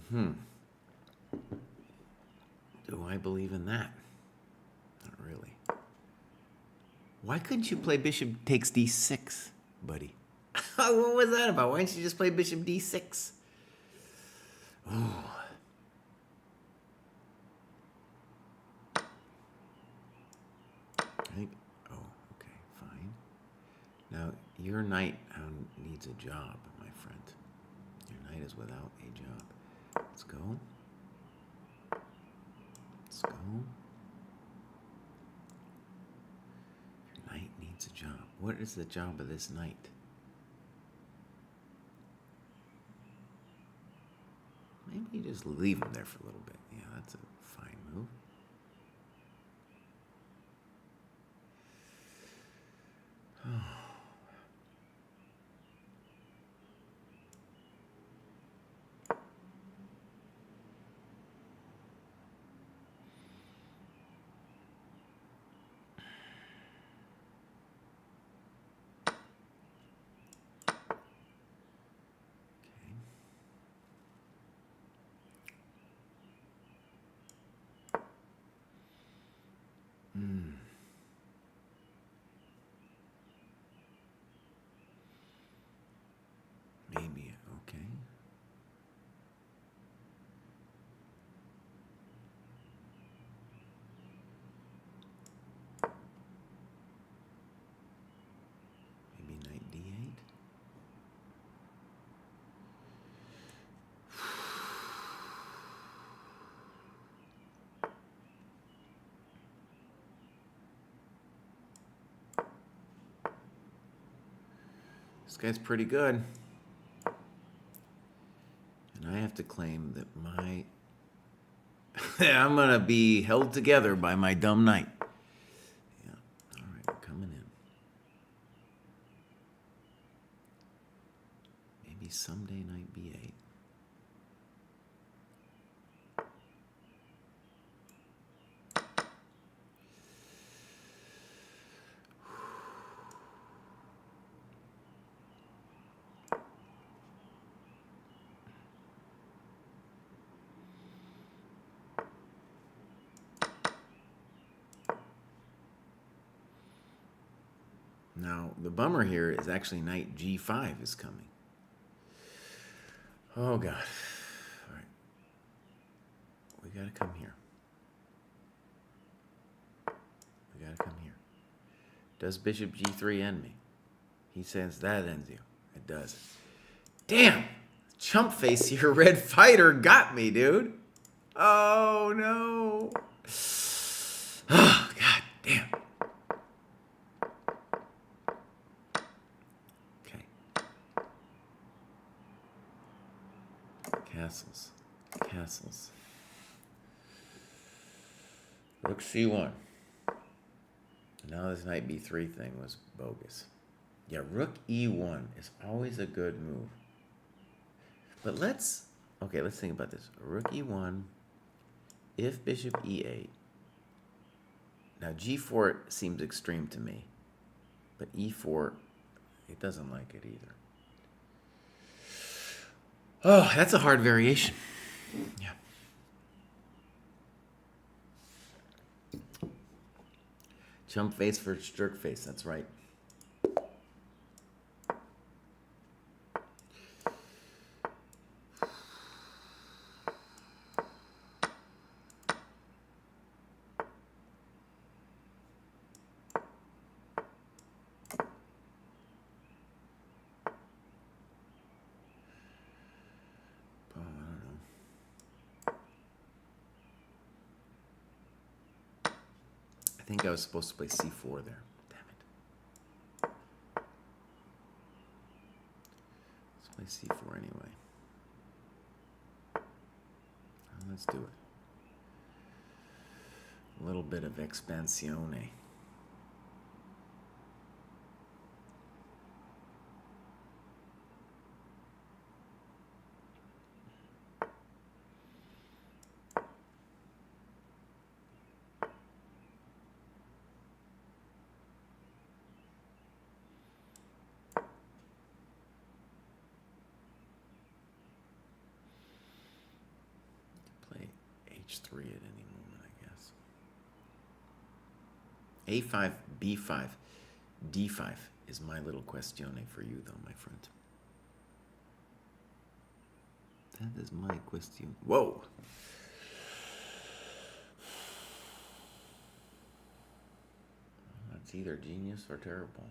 Do I believe in that? Not really. Why couldn't you play bishop takes d6, buddy? What was that about? Why didn't you just play bishop d6? Ooh. Oh, okay, fine. Now, your knight needs a job, my friend. Your knight is without a job. Let's go. Let's go. Your knight needs a job. What is the job of this knight? Maybe you just leave him there for a little bit. Yeah, that's a fine move. Maybe, okay. Maybe knight d8. This guy's pretty good. And I have to claim that my... I'm going to be held together by my dumb knight. Yeah, all right, we're coming in. Maybe someday knight b8. Now, the bummer here is actually knight g5 is coming. Oh, God. All right. We got to come here. We got to come here. Does bishop g3 end me? He says that ends you. It does. Damn! Chump face here, red fighter got me, dude. Oh, no. Oh, God damn. Castles. Castles. Rook c1. Now this knight b3 thing was bogus. Yeah, rook e1 is always a good move. But let's think about this. Rook e1, if bishop e8. Now g4 seems extreme to me. But e4, it doesn't like it either. Oh, that's a hard variation. Yeah. Chump face versus jerk face, that's right. think I was supposed to play c4 there. Damn it. Let's play c4 anyway. Let's do it. A little bit of expansione. H3 at any moment, I guess. A5, B5, D5 is my little questione for you, though, my friend. That is my question. Whoa! That's either genius or terrible.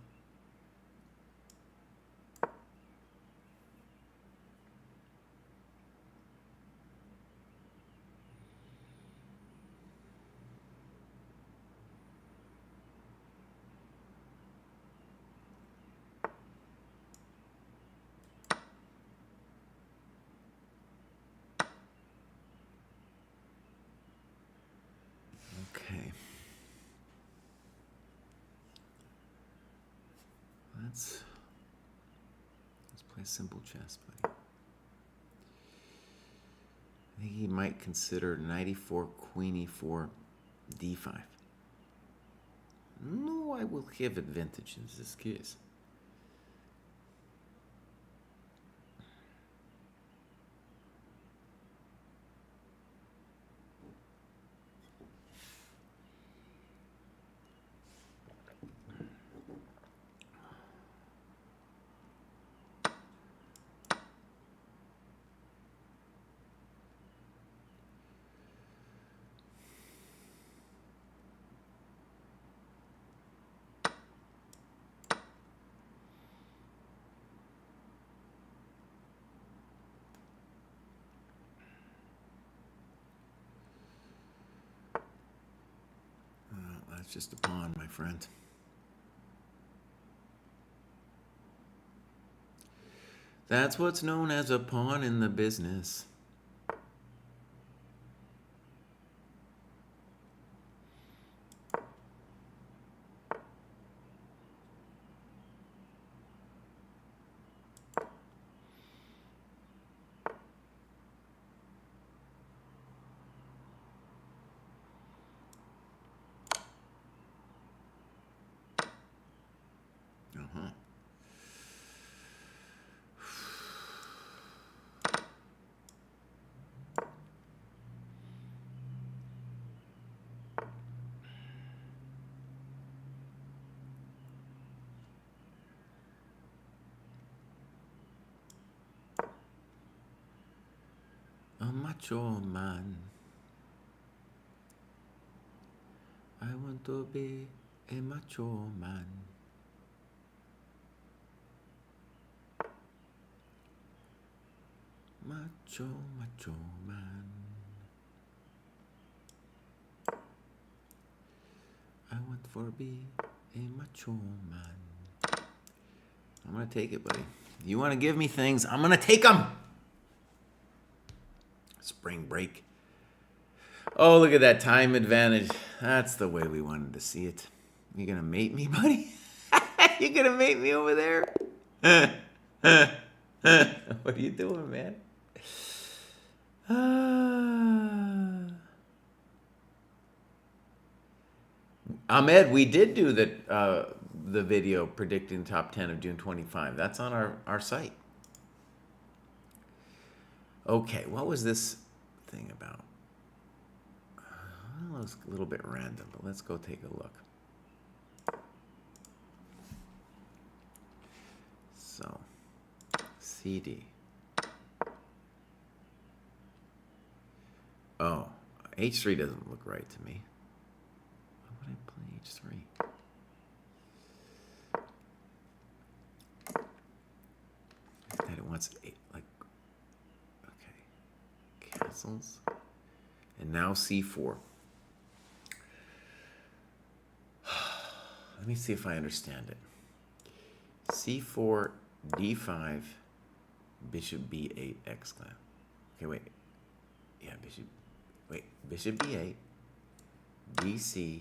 Okay. Let's play simple chess, buddy. I think he might consider knight e4, queen e4, d5. No, I will have advantage in this case. That's just a pawn, my friend. That's what's known as a pawn in the business. A macho man. I want to be a macho man. Macho, macho man. I want to be a macho man. I'm gonna take it, buddy. You want to give me things, I'm gonna take them. Spring break. Oh, look at that time advantage. That's the way we wanted to see it. You gonna mate me, buddy? You gonna mate me over there? What are you doing, man? Ahmed, we did do the video predicting top 10 of June 25. That's on our site. Okay, what was this thing about? Well, it was a little bit random, but let's go take a look. So, CD. Oh, H3 doesn't look right to me. Why would I play H3? That it wants like, okay, castles, and now C4. Let me see if I understand it. C4, D5, bishop B8, exclam. Okay, wait. Yeah, bishop B8, DC.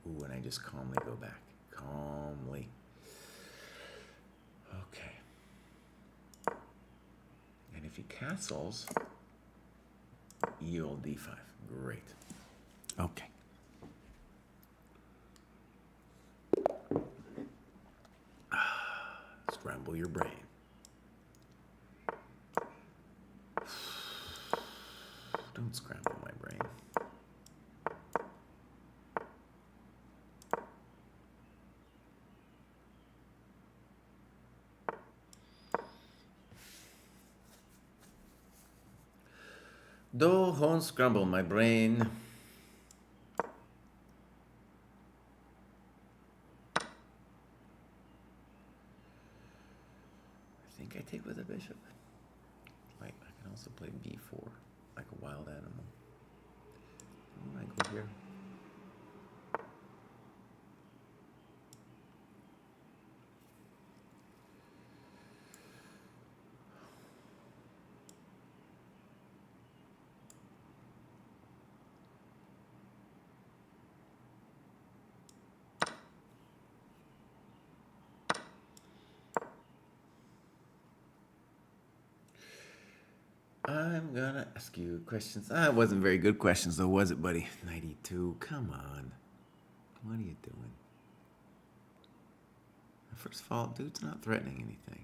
Ooh, and I just calmly go back. Calmly. Okay. And if he castles, yield D5. Great. Okay. Scramble your brain. Don't scramble my brain. Don't scramble my brain. I think I take with a bishop. Wait, I can also play b4 like a wild animal. I go here. I'm gonna ask you questions. It wasn't very good questions though, was it, buddy? 92, come on. What are you doing? First of all, dude's not threatening anything.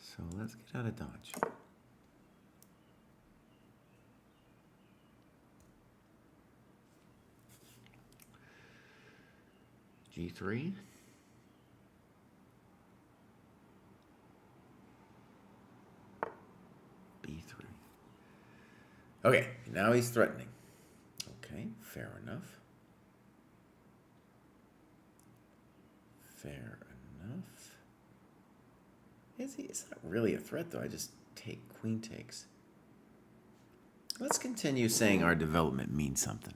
So let's get out of dodge. G3. B3. Okay, now he's threatening. Okay, fair enough. Fair enough. Is he? It's not really a threat though. I just take, queen takes. Let's continue saying our development means something.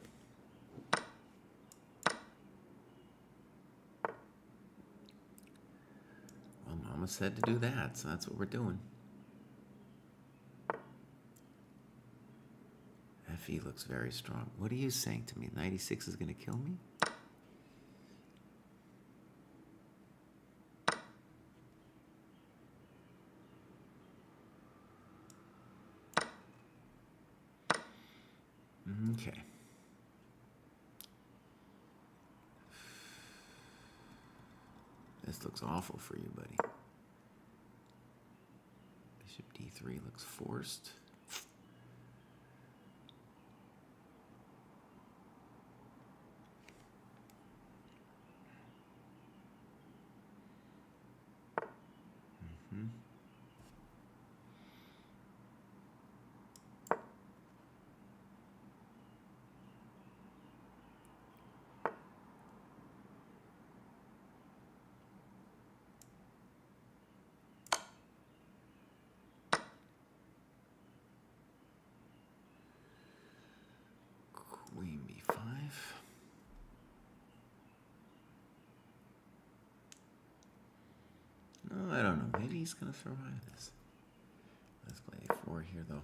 Well, Mama said to do that, so that's what we're doing. FE looks very strong. What are you saying to me? 96 is going to kill me? Okay. This looks awful for you, buddy. Bishop D3 looks forced. Queen B5. No, I don't know. Maybe he's going to survive this. Let's play A4 here, though.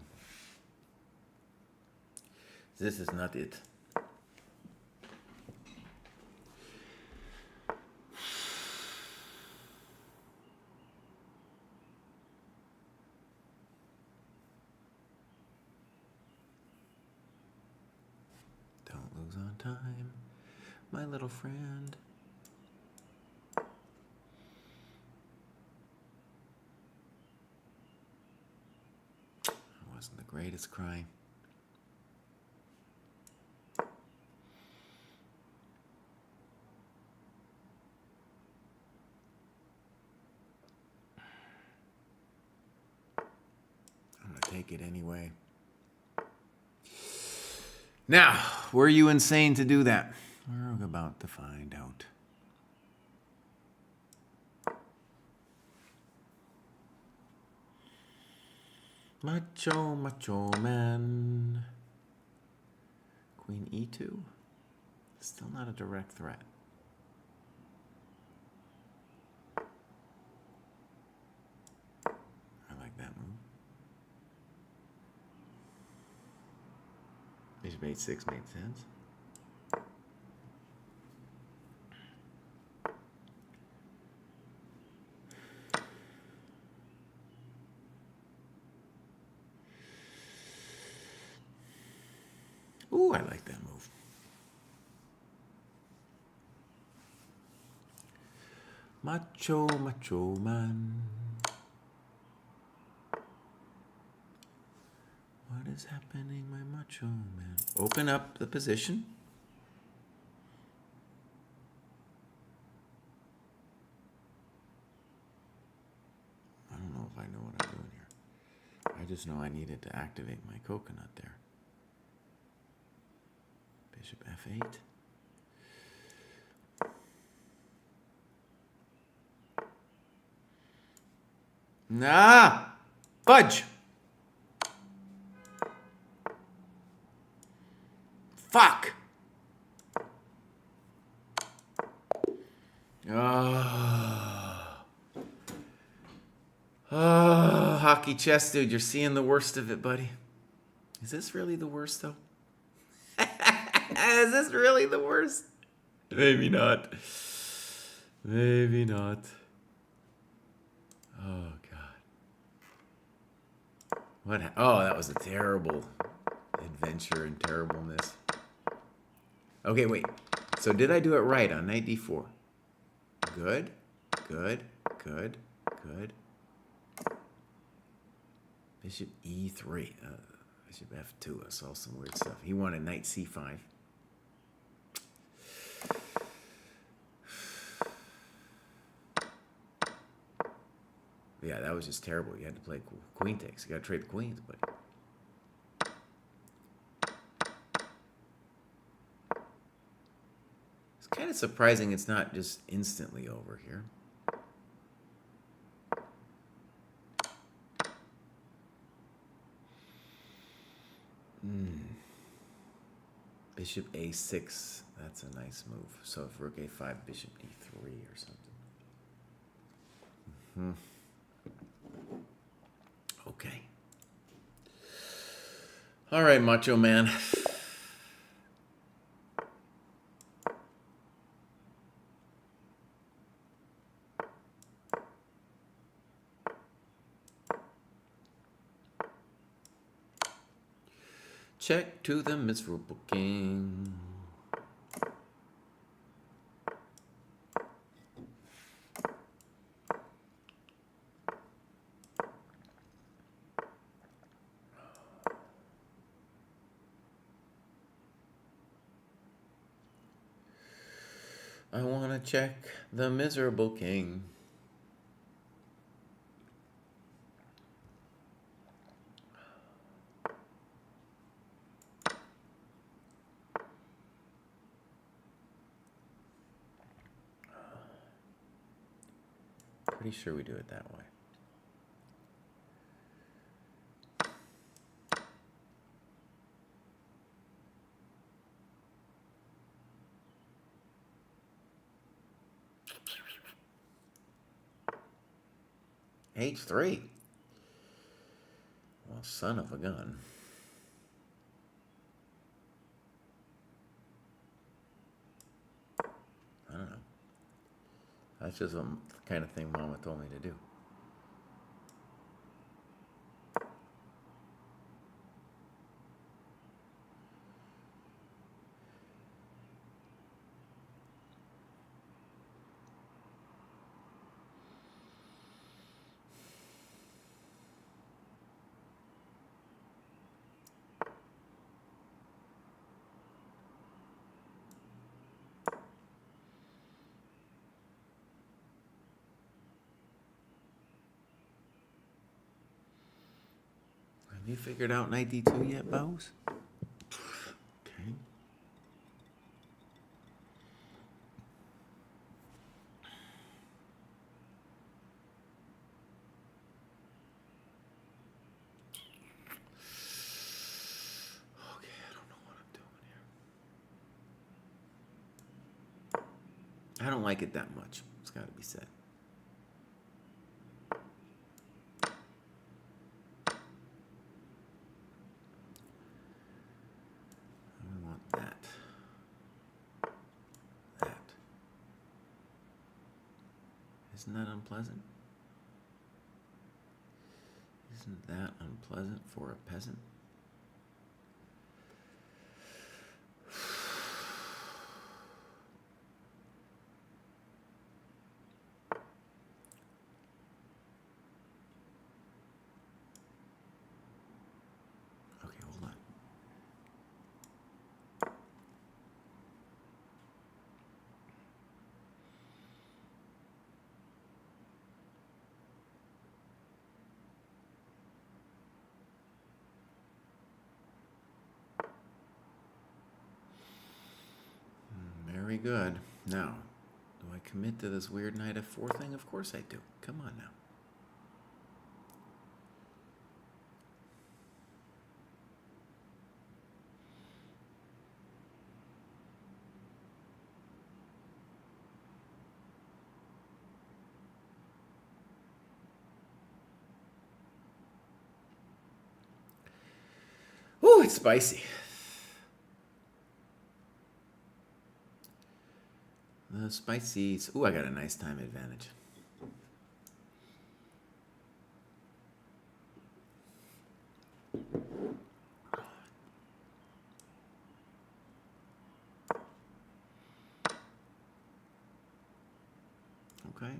This is not it. Don't lose on time, my little friend. That wasn't the greatest cry. I'm gonna take it anyway. Now, were you insane to do that? We're about to find out. Macho man. Queen E2. Still not a direct threat. I like that move. Bishop h6 made sense. Ooh, I like that move. Macho, macho man. What is happening, my macho man? Open up the position. I don't know if I know what I'm doing here. I just know I needed to activate my coconut there. Bishop f8. Nah! Fudge! Fuck! Oh, hockey chess, dude, you're seeing the worst of it, buddy. Is this really the worst, though? Is this really the worst? Maybe not. Maybe not. Oh, God. What? Oh, that was a terrible adventure and terribleness. Okay, wait. So did I do it right on knight d4? Good, good, good, good. Bishop e3. Bishop f2. I saw some weird stuff. He wanted knight c5. Yeah, that was just terrible. You had to play queen takes. You got to trade the queens, but. It's kind of surprising it's not just instantly over here. Bishop a6. That's a nice move. So if rook a5, bishop d3 or something. Okay. All right, macho man. Check to the miserable king. I want to check the miserable king. Pretty sure we do it that way. H3. Well, son of a gun. I don't know. That's just the kind of thing Mama told me to do. Have you figured out knight d2 yet, Bose? Okay. Okay, I don't know what I'm doing here. I don't like it that much. It's got to be said. I want that. That. Isn't that unpleasant? Isn't that unpleasant for a peasant? Okay, hold on. Very good. Now, do I commit to this weird knight f4 thing? Of course I do. Come on now. Ooh, it's spicy. The spices. Ooh, I got a nice time advantage. Okay.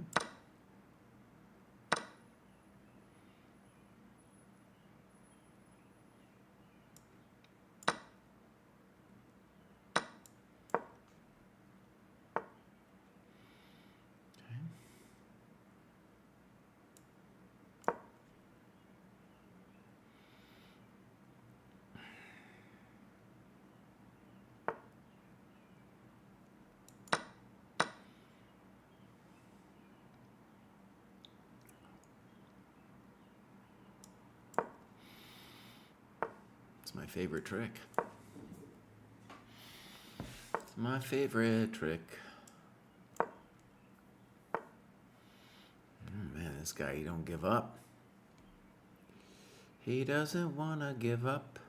It's my favorite trick. It's my favorite trick. Oh man, this guy, he don't give up. He doesn't want to give up.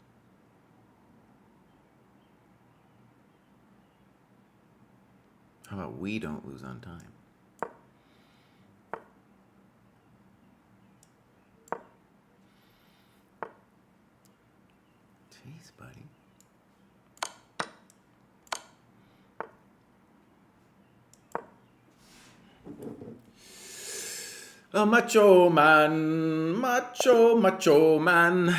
How about we don't lose on time? Jeez, buddy. A macho man, macho man.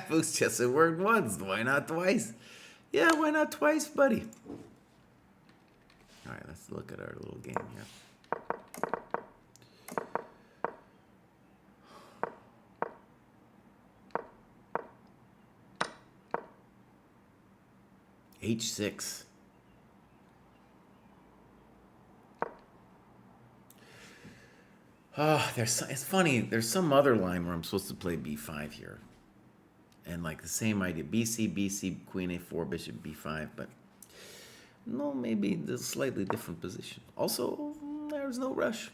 Boost just it worked once. Why not twice? Yeah, why not twice, buddy? All right, let's look at our little game here. H6. Oh, it's funny. There's some other line where I'm supposed to play b5 here. And like the same idea. BC, BC, queen a4, bishop b5. But no, maybe the slightly different position. Also, there's no rush.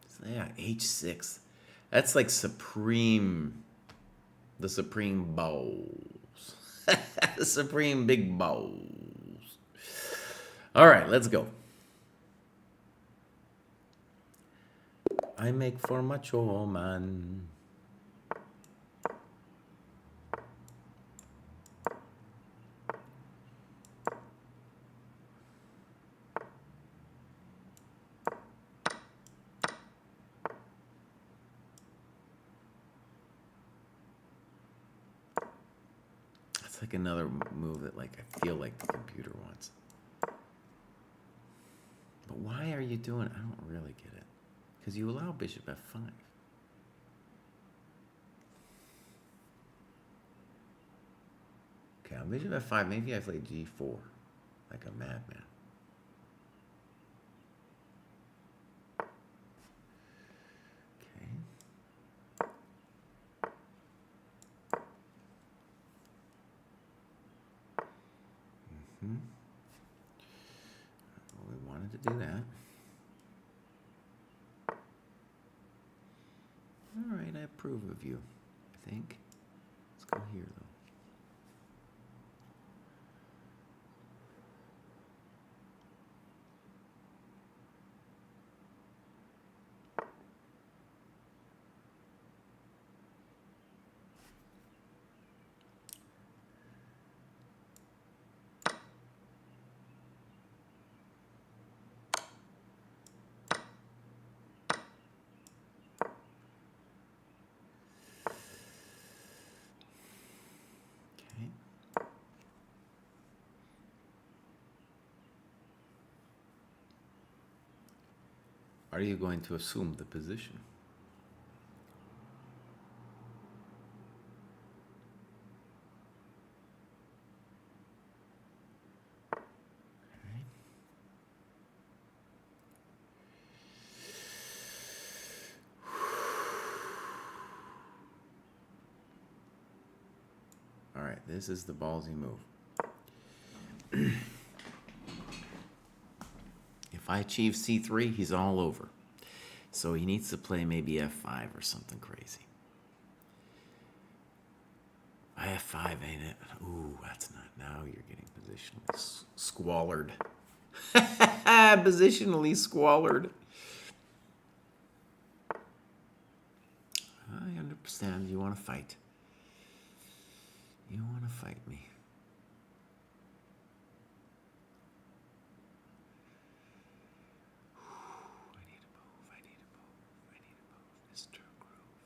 So yeah, h6. That's like supreme. The supreme balls. The supreme big balls. All right, let's go. I make for macho man. It's like another move that like I feel like the computer wants. But why are you doing it? I don't really get it. Because you allow bishop f5. Okay, on bishop f5, maybe I play g4 like a madman. Okay. wanted to do that. All right, I approve of you, I think. Let's go here, though. Okay. Are you going to assume the position? Okay. All right, this is the ballsy move. If I achieve C3, he's all over. So he needs to play maybe F5 or something crazy. F5, ain't it? Ooh, that's not. Now you're getting positionally squallered. Positionally squallered. I understand. You want to fight. You want to fight me. I need a move. I need a move. I need a move, Mr. Groove.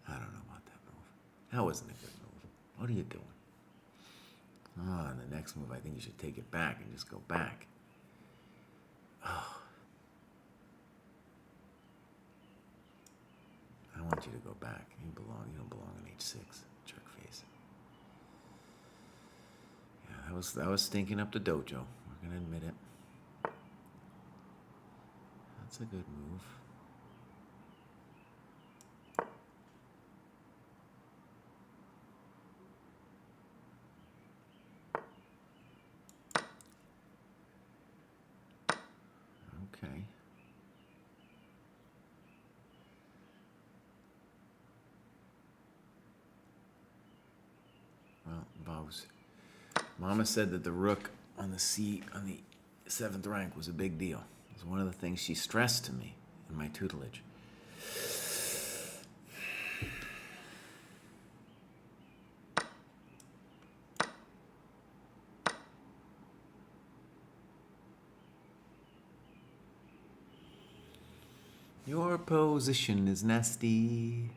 I don't know about that move. That wasn't a good move. What are you doing? Oh, and the next move, I think you should take it back and just go back. Oh. I want you to go back. You don't belong on H6, jerk face. Yeah, that was stinking up the dojo. We're gonna admit it. That's a good move. Okay. Well, Bows. Mama said that the rook on the 7th rank was a big deal. It was one of the things she stressed to me in my tutelage. Your position is nasty.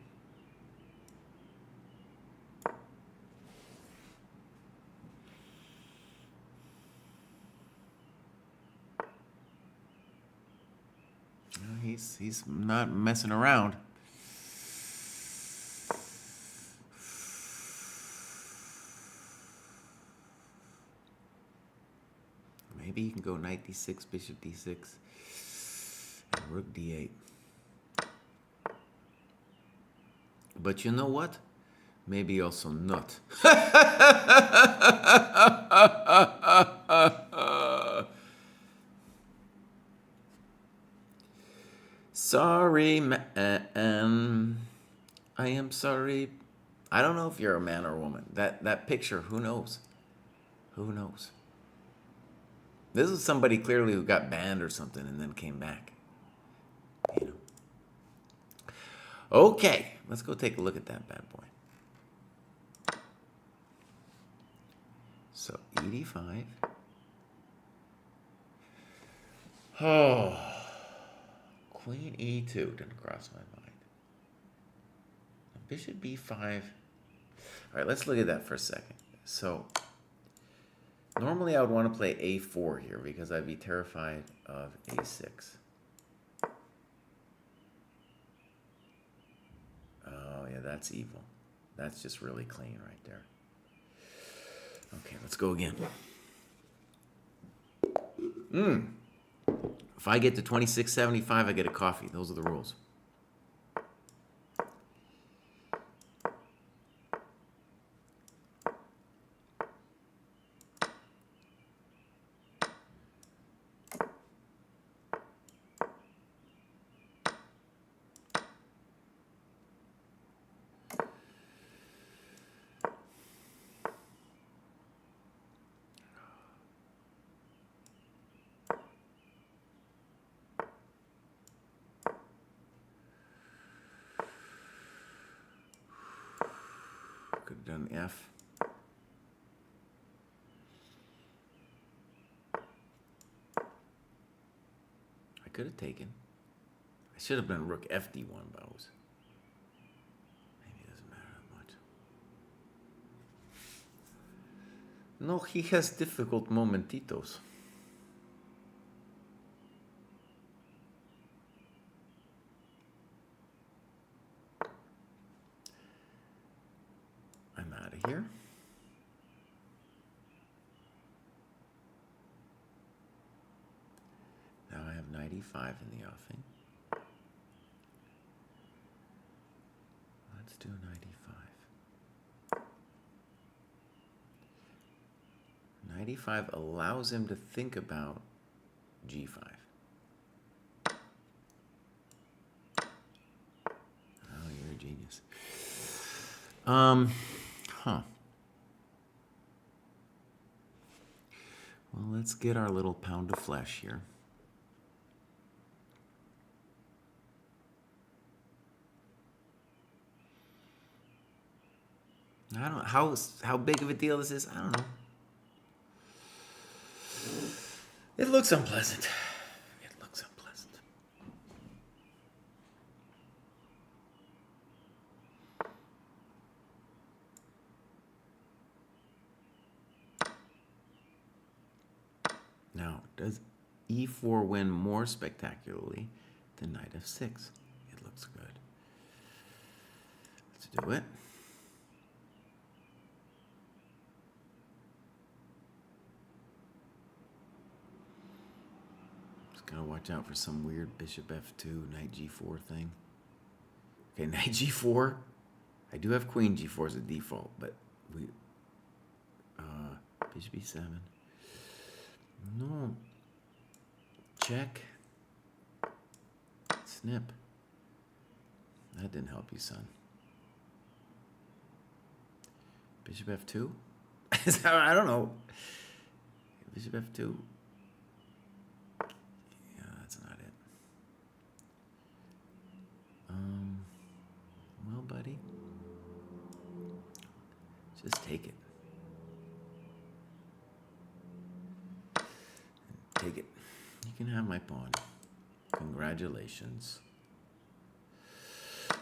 He's not messing around. Maybe he can go knight d6, bishop d6, and rook d8. But you know what? Maybe also not. Sorry, man. I am sorry. I don't know if you're a man or a woman. That picture, who knows? Who knows? This is somebody clearly who got banned or something and then came back. You know. Okay, let's go take a look at that bad boy. So, ED5. Oh. Queen E2 didn't cross my mind. Bishop B5. All right, let's look at that for a second. So, normally I would want to play A4 here because I'd be terrified of A6. Oh, yeah, that's evil. That's just really clean right there. Okay, let's go again. If I get to 26.75, I get a coffee. Those are the rules. done F. I could have taken. I should have done rook FD1, but I was. Maybe it doesn't matter that much. No, he has difficult momentitos. I'm out of here. Now I have 95 in the offing. Let's do 95. 95 allows him to think about G5. Oh, you're a genius. Well, let's get our little pound of flesh here. I don't know how big of a deal this is. I don't know. It looks unpleasant. It looks unpleasant. Now, does E4 win more spectacularly than Knight F6? It looks good. Let's do it. Gotta watch out for some weird bishop f2, knight g4 thing. Okay, knight g4. I do have queen g4 as a default, but we bishop e7. No. Check. Snip. That didn't help you, son. Bishop f2? I don't know. Bishop f2. That's not it. Well, buddy, just take it. Take it. You can have my pawn. Congratulations.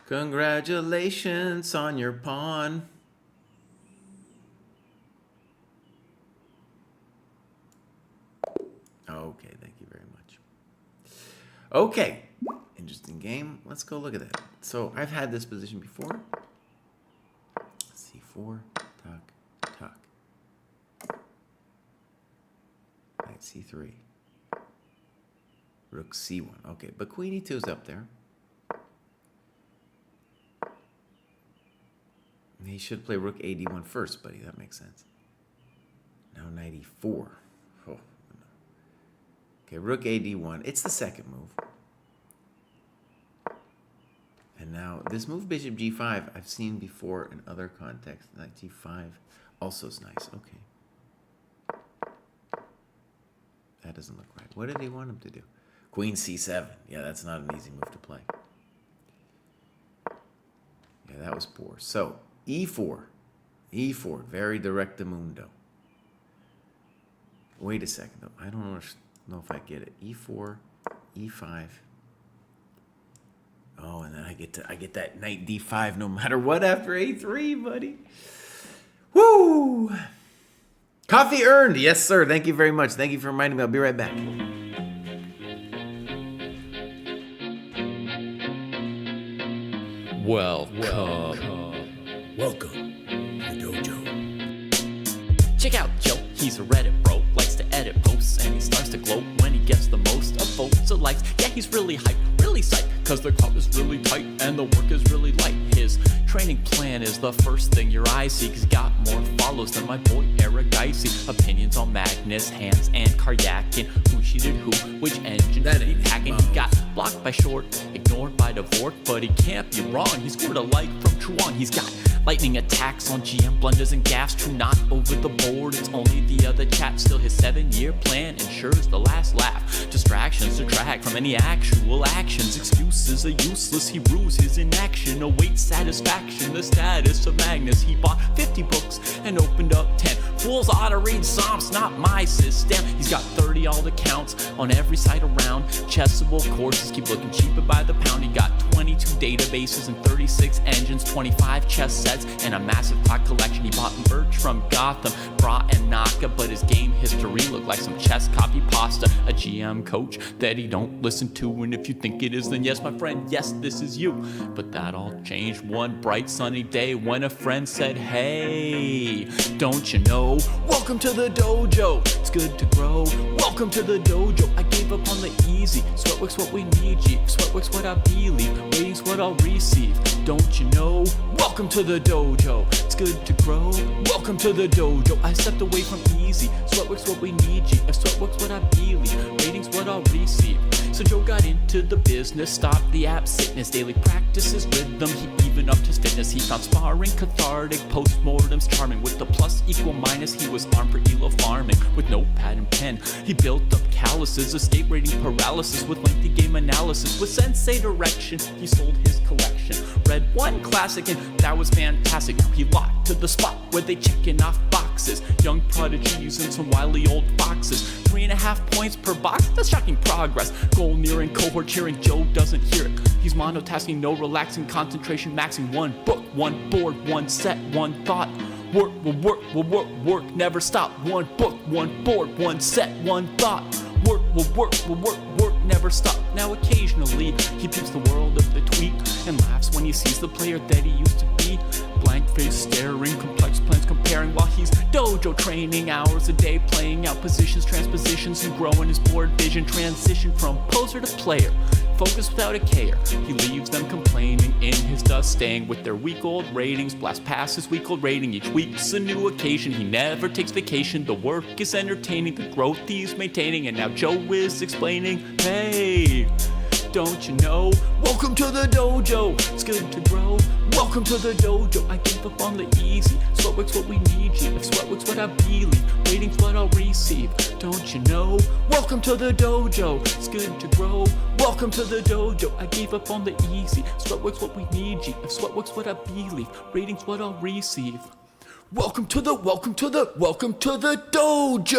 Congratulations on your pawn. Okay, thank you very much. Okay, interesting game. Let's go look at that. So I've had this position before. C4, tuck, tuck. Knight C3. Rook C1. Okay, but Queen E2 is up there. He should play Rook AD1 first, buddy. That makes sense. Now Knight E4. Oh, no. Okay, Rook AD1. It's the second move. And now this move Bishop G5 I've seen before in other contexts. Knight G5 also is nice. Okay. That doesn't look right. What did he want him to do? Queen C7. Yeah, that's not an easy move to play. Yeah, that was poor. So, E4. E4. Very directamundo. Wait a second, though. I don't know if I get it. E4, E5. Oh, and then I get that knight D5 no matter what after A3, buddy. Woo! Coffee earned. Yes, sir. Thank you very much. Thank you for reminding me. I'll be right back. Welcome to Dojo. Check out Joe, he's a Reddit bro, likes to edit posts, and he starts to gloat when he gets the most of votes or likes. Yeah, he's really hyped, really psyched, cause the club is really tight and the work is really light. His training plan is the first thing your eyes see, cause he got more follows than my boy Eric Dicey. Opinions on Magnus, Hans, and Karyakin, who cheated who, which engine that ain't hacking. He got blocked by Short, ignored by Dvorak, but he can't be wrong. He scored a like from Truan. He's got lightning attacks on GM blunders and gaffes. True, not over the board, it's only the other chat. Still his 7-year plan ensures the last laugh. Distractions detract from any actual actions. Excuses are useless, he rues his inaction. Awaits satisfaction, the status of Magnus. He bought 50 books and opened up 10. Fools ought to read Psalms, not my system. He's got 30 all accounts on every site around. Chessable courses keep looking cheaper by the pound. He got 22 databases and 36 engines, 25 chess sets, and a massive clock collection. He bought merch from Gotham, Bra and Naka, but his game history looked like some chess copy pasta. A GM coach that he don't listen to, and if you think it is, then yes, my friend, yes, this is you. But that all changed one bright sunny day when a friend said, hey, don't you know, welcome to the dojo, it's good to grow. Welcome to the dojo, I gave up on the easy. Sweatwork's what we need, G. Sweatwork's what I believe, waiting's what I'll receive. Don't you know, welcome to the dojo, it's good to grow. Welcome to the dojo, I stepped away from easy. Sweatwork's what we need, G. If sweatwork's what I believe, waiting's what I'll receive. So Joe got into the business, stopped the app sickness, daily practices rhythm, he even upped his fitness. He found sparring cathartic, postmortems charming. With the plus equal minus, he was armed for elo farming. With notepad and pen, he built up calluses, escape rating paralysis with lengthy game analysis. With sensei direction, he sold his collection. Read one classic and that was fantastic. Now he locked to the spot where they checking off boxes. Young prodigies and some wily old foxes. 3.5 points per box, that's shocking progress. Goal nearing, cohort cheering, Joe doesn't hear it. He's monotasking, no relaxing, concentration maxing. One book, one board, one set, one thought. Work, will work, will work, work, never stop. One book, one board, one set, one thought. Work, will work, will work, work, never stop. Now occasionally, he peeps the world of the tweet and laughs when he sees the player that he used to be. Blank face staring, complex plans comparing while he's dojo training. Hours a day playing out positions, transpositions, and growing his board vision. Transition from poser to player, focus without a care. He leaves them complaining in his dust, staying with their week-old ratings. Blast past his week-old rating, each week's a new occasion. He never takes vacation, the work is entertaining, the growth he's maintaining. And now Joe is explaining, hey, don't you know, welcome to the dojo, it's good to grow. Welcome to the dojo, I gave up on the easy. Sweatwork's what we need, G. If sweatwork's what I believe, waiting's what I'll receive. Don't you know, welcome to the dojo, it's good to grow. Welcome to the dojo, I gave up on the easy. Sweatwork's what we need, G. If sweatwork's what I believe, waiting's what I'll receive. Welcome to the dojo. Welcome to the dojo.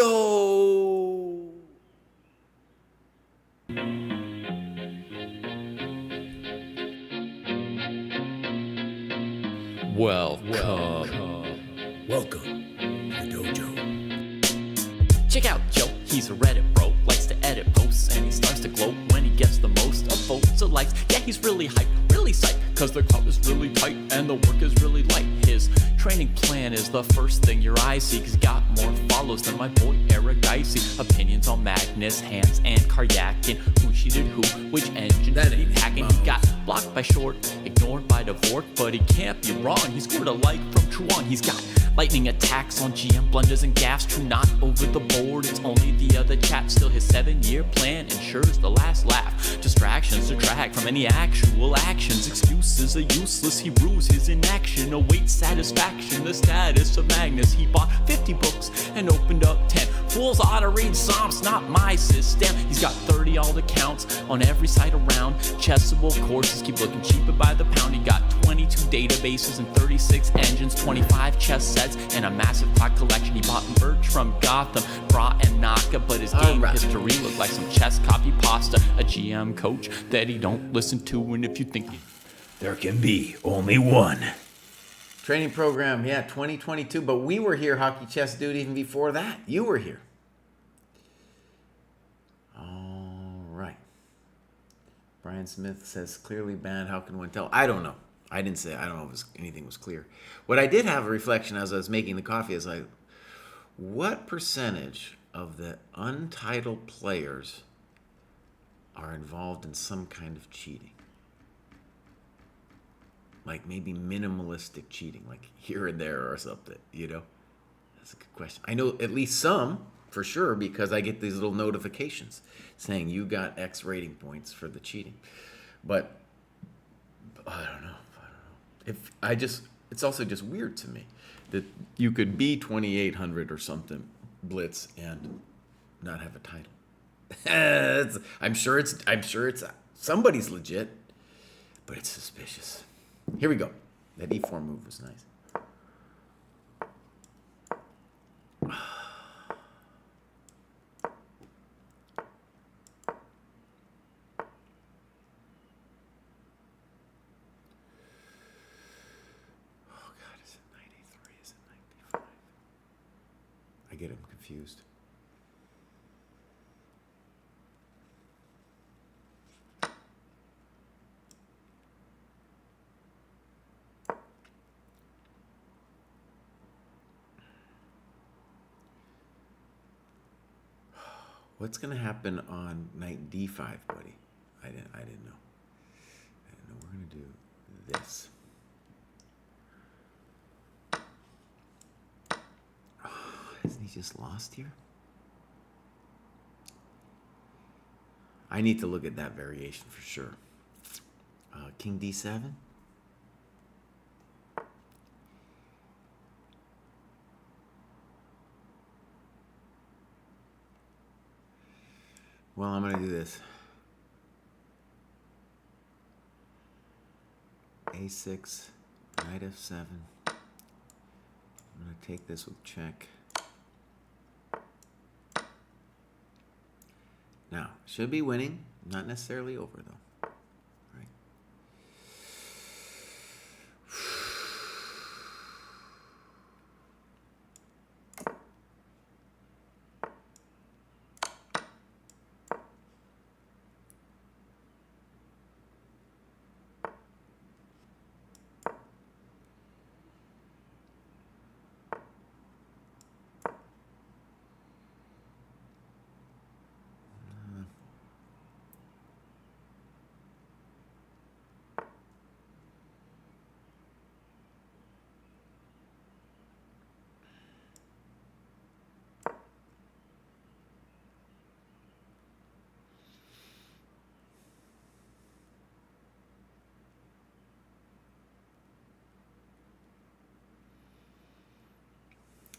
Check out Joe, he's a Reddit bro, likes to edit posts, and he starts to gloat when he gets the most of votes or likes. Yeah, he's really hyped, really psyched, cause the club is really tight and the work is really light. His training plan is the first thing your eyes see, cause he got more follows than my boy Eric Dicey. Opinions on Magnus, Hans, and Karyakin. Who cheated who, which engine That did he ain't hacking? Mouse. He got blocked by Short, ignored by Dvorak, but he can't be wrong. He scored a like from Truon. He's got lightning attacks on GM blunders and gaffes. True, not over the board, it's only the other chat. Still his 7-year plan ensures the last laugh. Distractions detract from any actual actions. Excuses are useless, he rues his inaction. Awaits satisfaction, the status of Magnus. He bought 50 books and opened up 10. Fools ought to read Psalms, not my system. He's got 30 all accounts on every site around. Chessable courses keep looking cheaper by the pound. He got 22 databases and 36 engines, 25 chess sets, and a massive clock collection. He bought merch from Gotham, Bra and Naka, but his game history looked like some chess copy pasta. A GM coach that he don't listen to, and if you think There can be only one. Training program, yeah, 2022. But we were here, Hockey Chess Dude, even before that. You were here. All right. Brian Smith says, clearly banned. How can one tell? I don't know. I didn't say, I don't know if anything was clear. What I did have a reflection as I was making the coffee is like, what percentage of the untitled players are involved in some kind of cheating? Like maybe minimalistic cheating, like here and there or something, you know? That's a good question. I know at least some, for sure, because I get these little notifications saying you got X rating points for the cheating. But I don't know. If I just, It's also just weird to me that you could be 2,800 or something Blitz and not have a title. I'm sure it's somebody's legit, but it's suspicious. Here we go. That E4 move was nice. I get him confused. What's gonna happen on knight d5, buddy? I didn't know. I didn't know we're gonna do this. Hasn't he just lost here? I need to look at that variation for sure. King d7. Well, I'm gonna do this. A6, knight f7. I'm gonna take this with check. Now, should be winning, not necessarily over though. Right.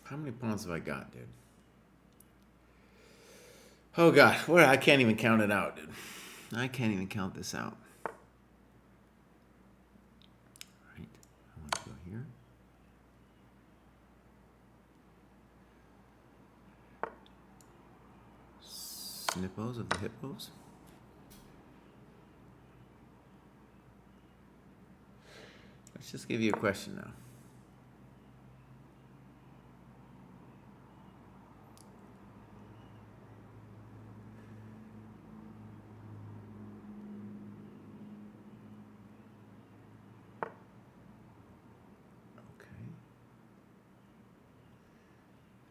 How many pawns have I got, dude? Oh God, what? I can't even count it out, dude. I can't even count this out. Right, I want to go here. Snippos of the hippos. Let's just give you a question now.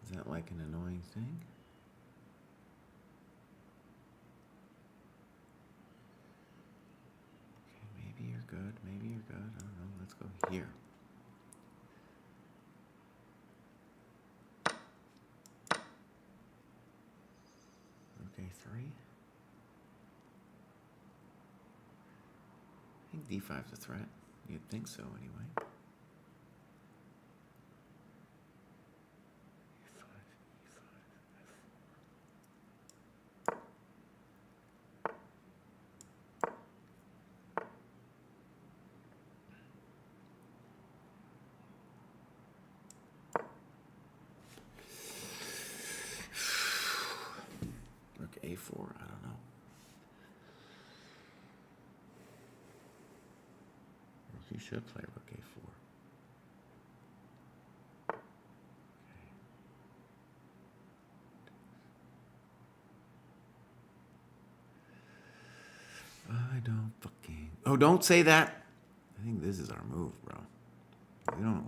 Is that like an annoying thing? Okay, maybe you're good. Maybe you're good. I don't know. Let's go here. Okay, 3. I think d5's a threat. You'd think so anyway. A4, I don't know. He should play rook A4. Okay. I don't fucking. Oh, don't say that. I think this is our move, bro.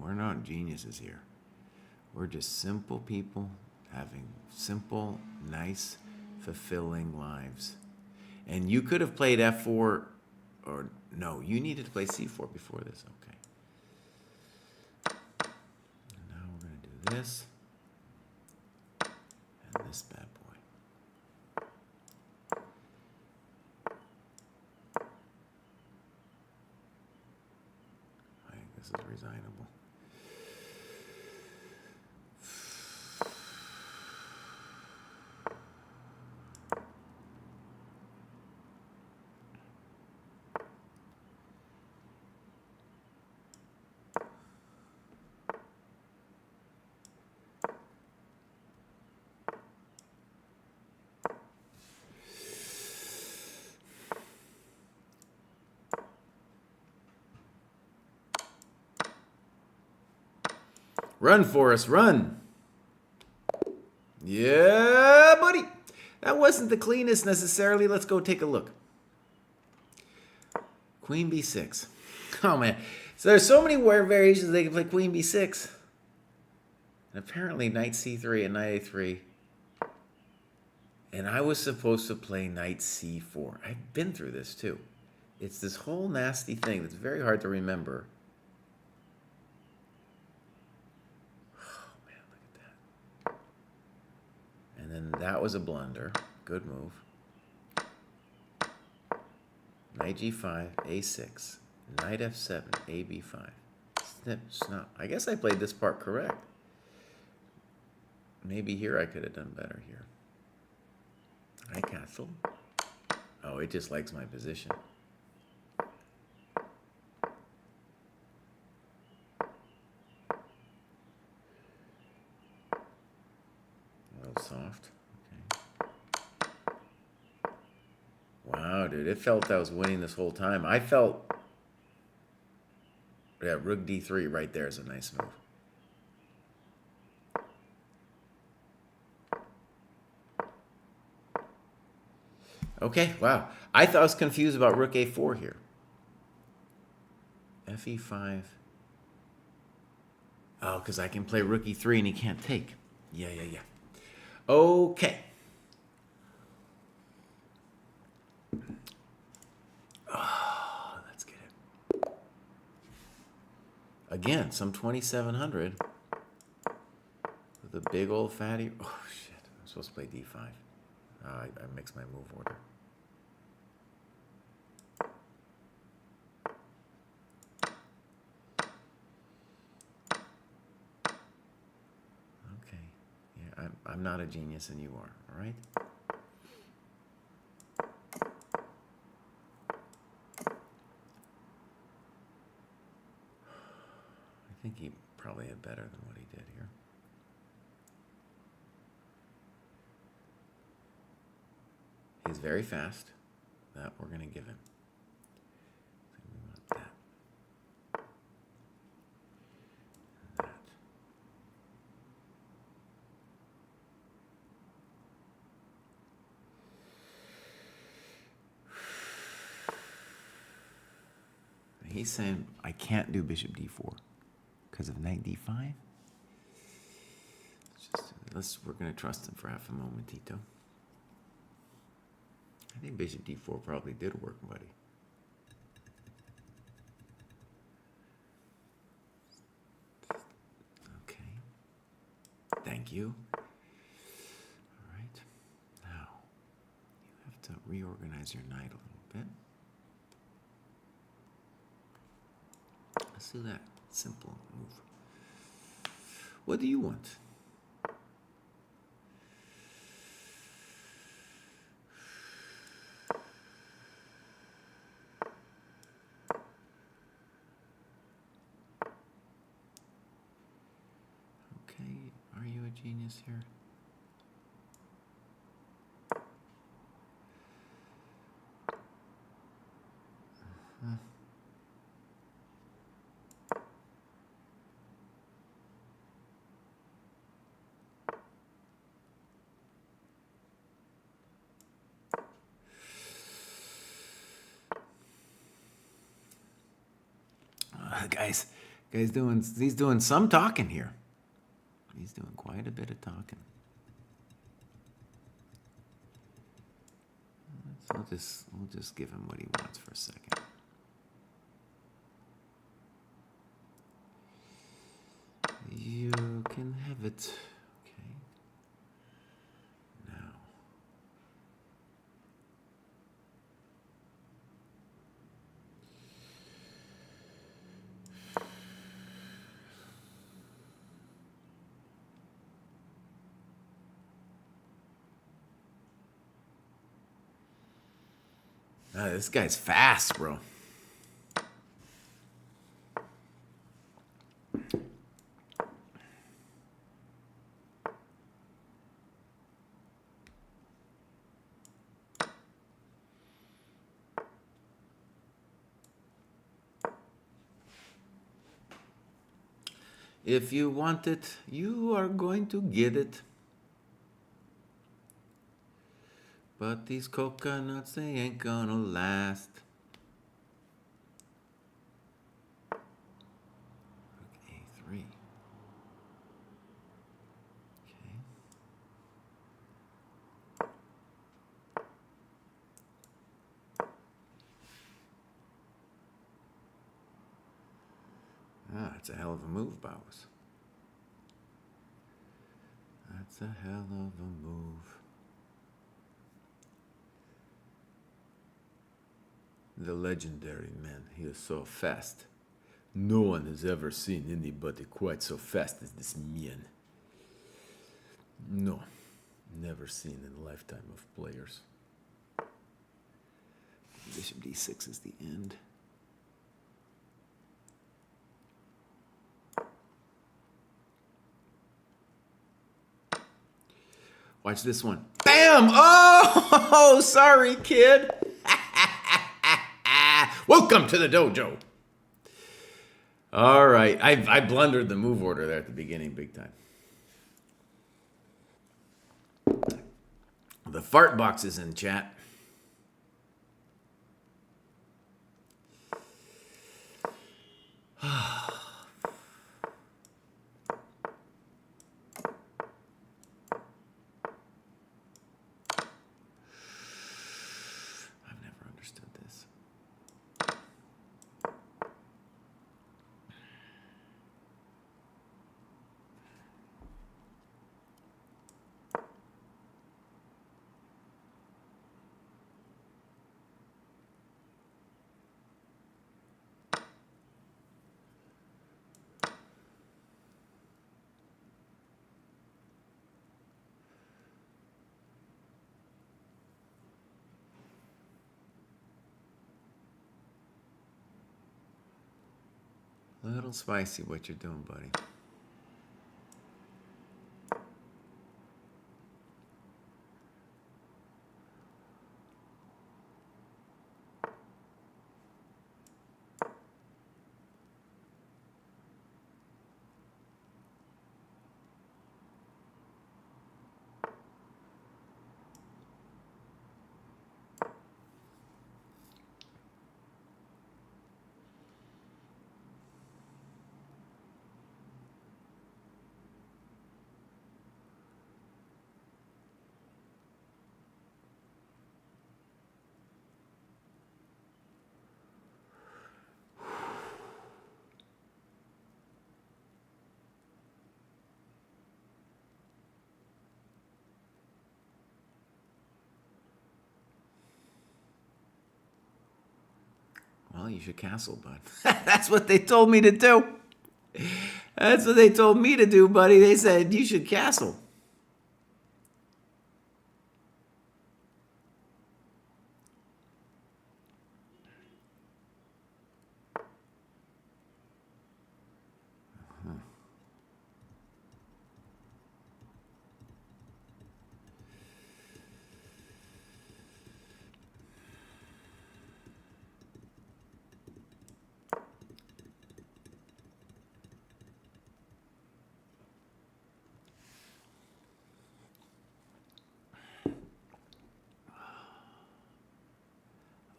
We're not geniuses here. We're just simple people having simple, nice, fulfilling lives. And you could have played F4, or no, you needed to play C4 before this. Okay. And now we're going to do this. And this bad boy. I think this is resignable. Run, Forrest, run. Yeah, buddy. That wasn't the cleanest necessarily. Let's go take a look. Queen b6. Oh, man. So there's so many variations they can play queen b6. And apparently knight c3 and knight a3. And I was supposed to play knight c4. I've been through this too. It's this whole nasty thing that's very hard to remember. Oh, man, look at that. And then that was a blunder. Good move. Knight g5, a6. Knight f7, ab5. Snip, snap. I guess I played this part correct. Maybe here I could have done better here. I castle. Oh, it just likes my position. A little soft. Okay. Wow, dude. It felt I was winning this whole time. I felt... Yeah, rook d3 right there is a nice move. Okay, wow. I thought I was confused about rook a4 here. fe5. Oh, because I can play rook e3 and he can't take. Yeah. Okay. Oh, let's get it. Again, some 2700. With a big old fatty. Oh, shit. I'm supposed to play d5. I mixed my move order. Okay. Yeah, I'm not a genius and you are, all right? I think he probably had better than what he did here. He's very fast. That we're going to give him. So we want that. And that. He's saying I can't do bishop d4 because of knight d5. We're going to trust him for half a moment, Tito. I think bishop d4 probably did work, buddy. Okay. Thank you. All right. Now, you have to reorganize your knight a little bit. Let's do that. Simple move. What do you want? Are you a genius here? He's doing some talking here. He's doing quite a bit of talking. So we'll just give him what he wants for a second. You can have it. Okay. Now. This guy's fast, bro. If you want it, you are going to get it. But these coconuts, they ain't gonna last. Rook A3. Okay. Ah, that's a hell of a move, Bowers. That's a hell of a move. The legendary man, he is so fast. No one has ever seen anybody quite so fast as this man. No, never seen in a lifetime of players. Bishop d6 is the end. Watch this one. Bam! Oh, sorry, kid. Welcome to the dojo. All right. I blundered the move order there at the beginning big time. The fart box is in chat. I've never understood this. A little spicy what you're doing, buddy. Well, you should castle, bud. That's what they told me to do. That's what they told me to do, buddy. They said you should castle.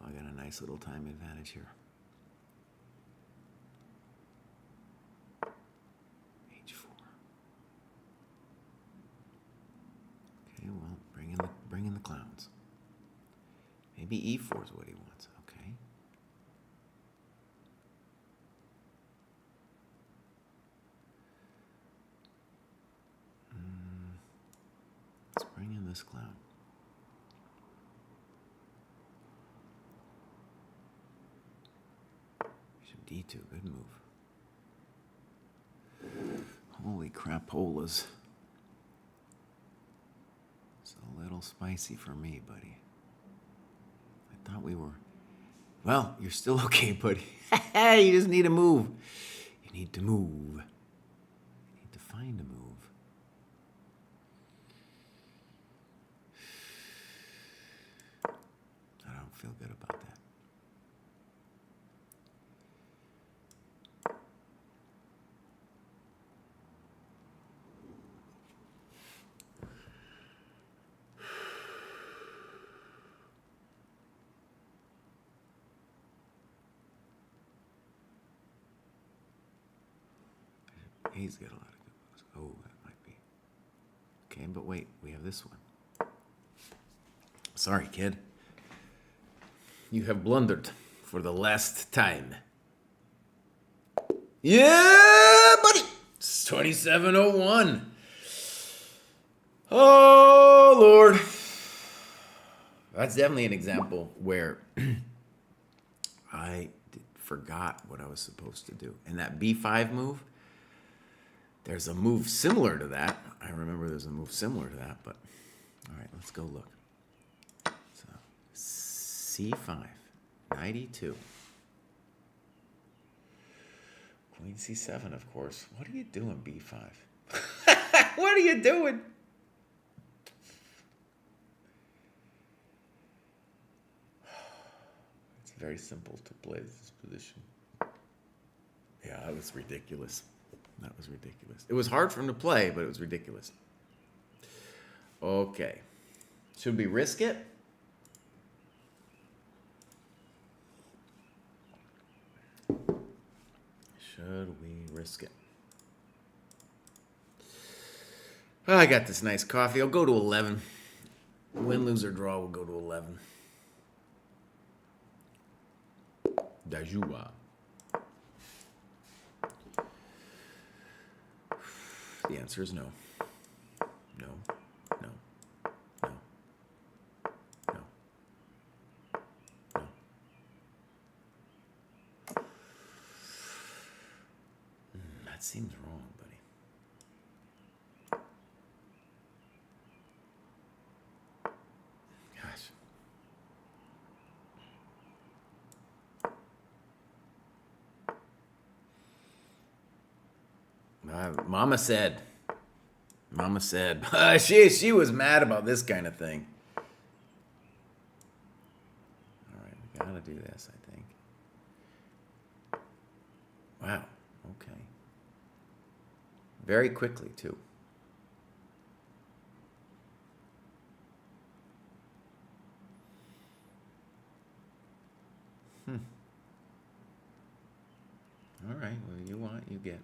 I got a nice little time advantage here. H4. Okay, well, bring in the clowns. Maybe E4 is what he wants. Okay. Let's bring in this clown. D2, good move. Holy crapolas. It's a little spicy for me, buddy. I thought we were... Well, you're still okay, buddy. You just need to move. You need to move. You need to find a move. I don't feel good about that. He's got a lot of good moves. Oh, that might be. Okay, but wait, we have this one. Sorry, kid. You have blundered for the last time. Yeah, buddy! It's 2701. Oh, Lord. That's definitely an example where I forgot what I was supposed to do. And that B5 move, there's a move similar to that. I remember there's a move similar to that, but all right, let's go look. So, C5, 92. Queen C7, of course. What are you doing, B5? What are you doing? It's very simple to play this position. Yeah, that was ridiculous. That was ridiculous. It was hard for him to play, but it was ridiculous. Okay. Should we risk it? Should we risk it? Oh, I got this nice coffee. I'll go to 11. Win, lose, or draw, we'll go to 11. Dojo. The answer is no. No. No. No. No. No. That seems wrong, buddy. Gosh. Mama said. She was mad about this kind of thing. All right, we gotta do this, I think. Wow, okay. Very quickly, too. All right, well, you want, you get.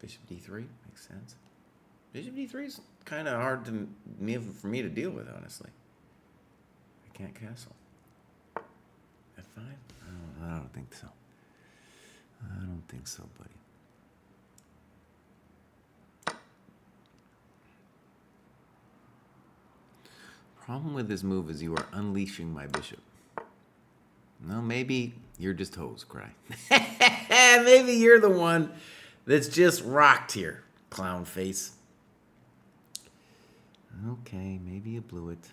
Bishop D3 makes sense. Bishop D3 is kind of hard for me to deal with, honestly. I can't castle. F5? I don't think so. I don't think so, buddy. Problem with this move is you are unleashing my bishop. No, maybe you're just hose, Cry. Maybe you're the one that's just rocked here, clown face. Okay, maybe you blew it.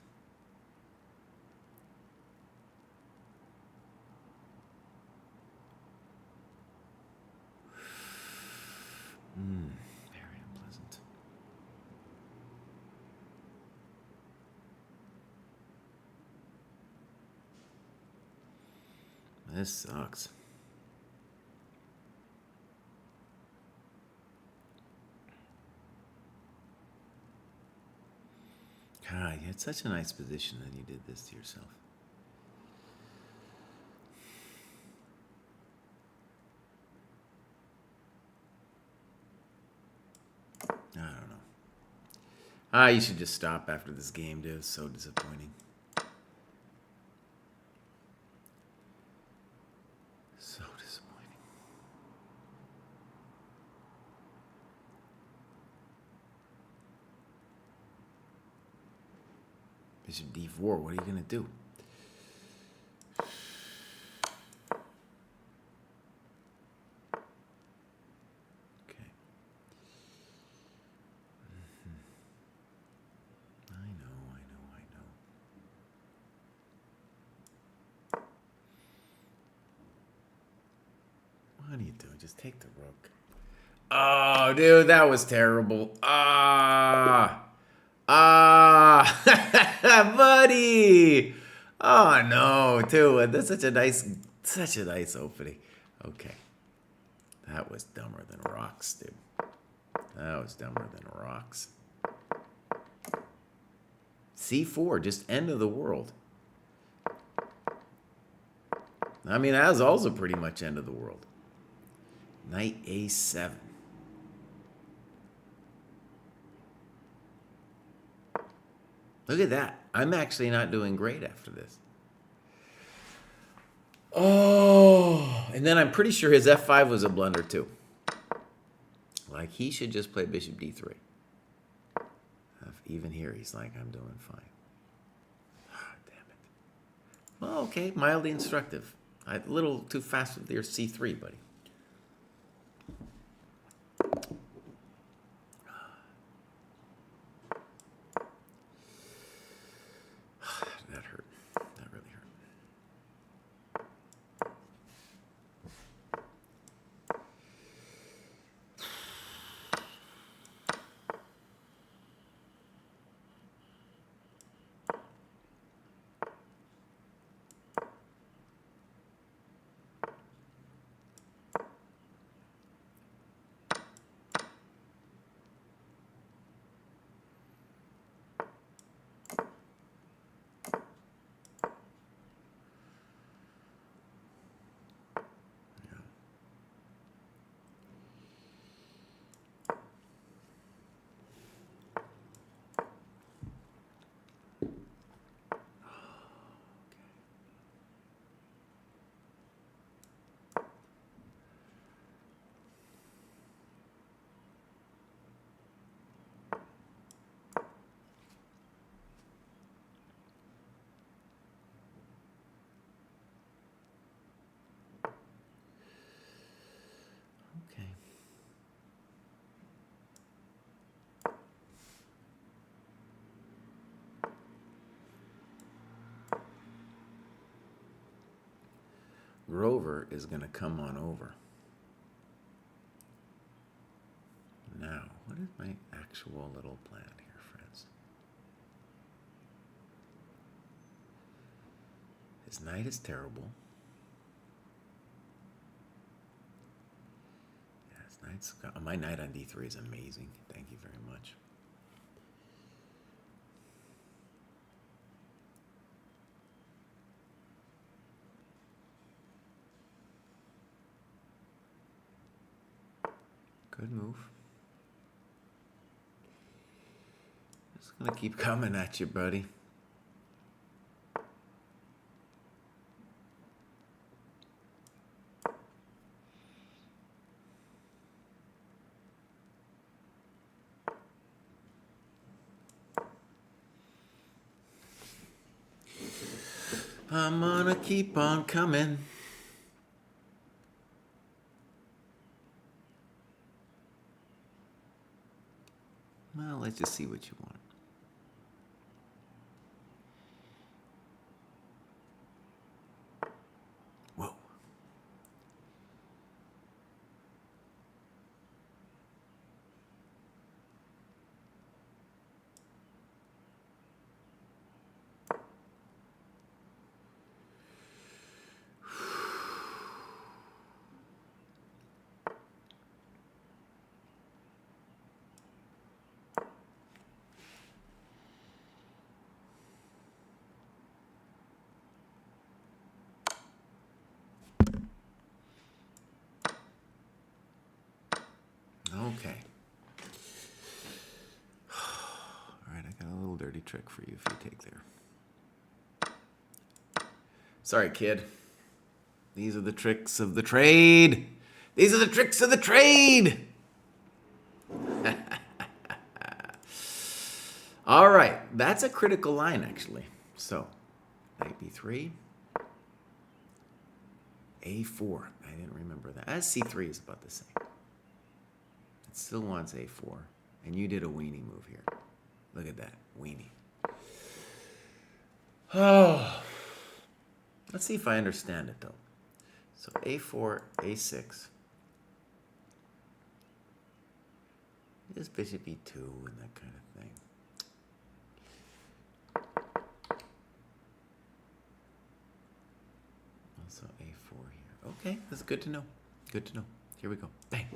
Very unpleasant. This sucks. God, you had such a nice position and you did this to yourself. I don't know. You should just stop after this game, dude. It's so disappointing. So disappointing. Bishop D4, what are you going to do? Okay. I know. What are you doing? Just take the rook. Oh, dude, that was terrible. Buddy. Oh no, too. That's such a nice opening. Okay. That was dumber than rocks, dude. That was dumber than rocks. C4, just end of the world. I mean, that was also pretty much end of the world. Knight A7. Look at that. I'm actually not doing great after this. Oh, and then I'm pretty sure his F5 was a blunder too. Like, he should just play bishop D3. Even here, he's like, I'm doing fine. Oh, damn it. Well, okay, mildly instructive. A little too fast with your C3, buddy. That hurt. That really hurt. Okay. Grover is going to come on over. Now, what is my actual little plan here, friends? His knight is terrible. Yeah, his knight's my knight on D3 is amazing. Thank you very much. Good move. Just gonna keep coming at you, buddy. I'm gonna keep on coming. Well, let's just see what you want. Whoa. Okay. All right, I got a little dirty trick for you if you take there. Sorry, kid. These are the tricks of the trade. These are the tricks of the trade. All right, that's a critical line, actually. So, knight b3, a4. I didn't remember that. As c3 is about the same. It still wants a4, and you did a weenie move here. Look at that, weenie. Oh, let's see if I understand it though. So a4, a6. Just bishop e2 and that kind of thing. Also a4 here. Okay, that's good to know. Good to know. Here we go. Bang.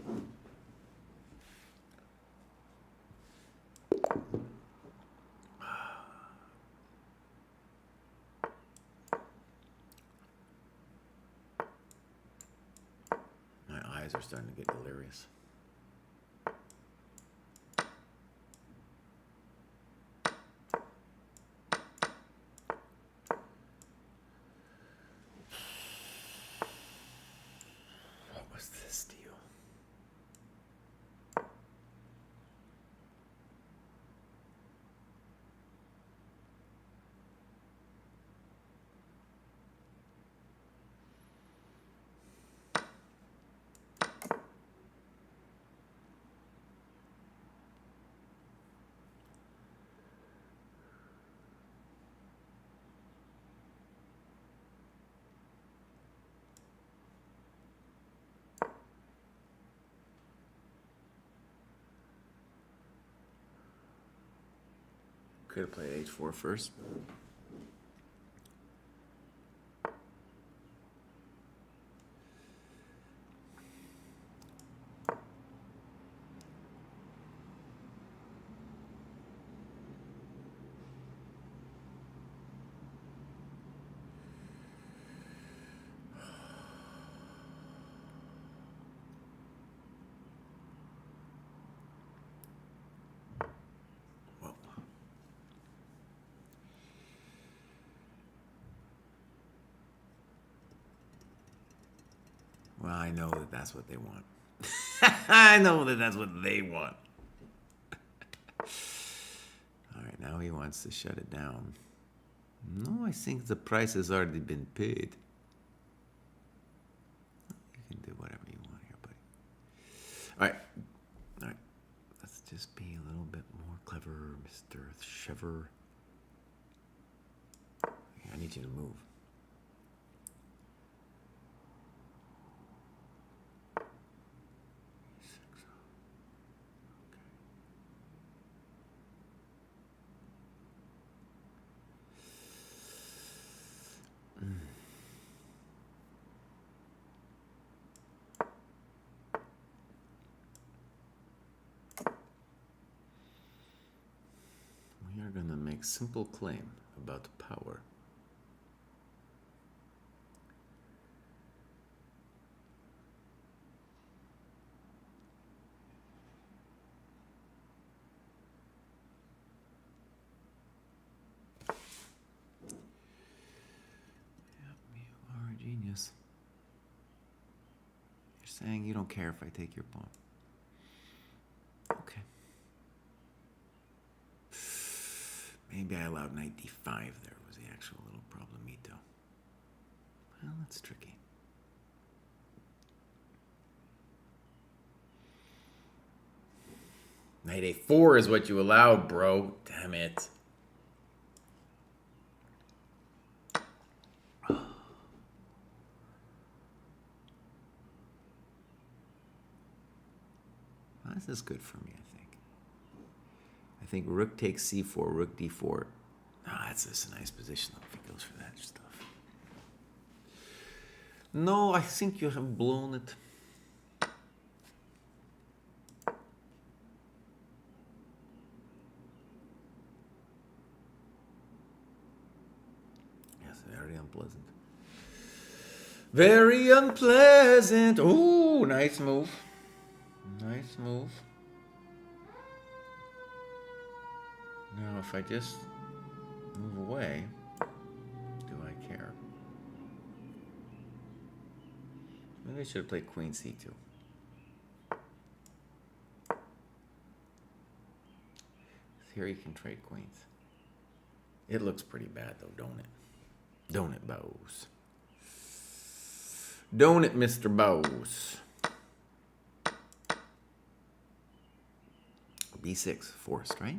My eyes are starting to get delirious. What was this deal? Could have played h4 first. Whoa. Well, I know that that's what they want. I know that that's what they want. All right, now he wants to shut it down. No, I think the price has already been paid. You can do whatever you want here, buddy. All right. All right. Let's just be a little bit more clever, Mr. Shever. I need you to move. We are going to make simple claim about power. Yep, you are a genius. You're saying you don't care if I take your pawn. Okay. Maybe I allowed knight d5 there was the actual little problemito. Well, that's tricky. Knight a4 is what you allowed, bro. Damn it. Well, this is good for me, I think. I think rook takes c4, rook d4. Ah, that's just a nice position if he goes for that stuff. No, I think you have blown it. Yes, very unpleasant. Very unpleasant. Ooh, nice move. Nice move. Now, if I just move away, do I care? Maybe I should have played queen c2. Here you can trade queens. It looks pretty bad though, don't it? Don't it, Bose? Don't it, Mr. Bose? b6, forced, right? Okay.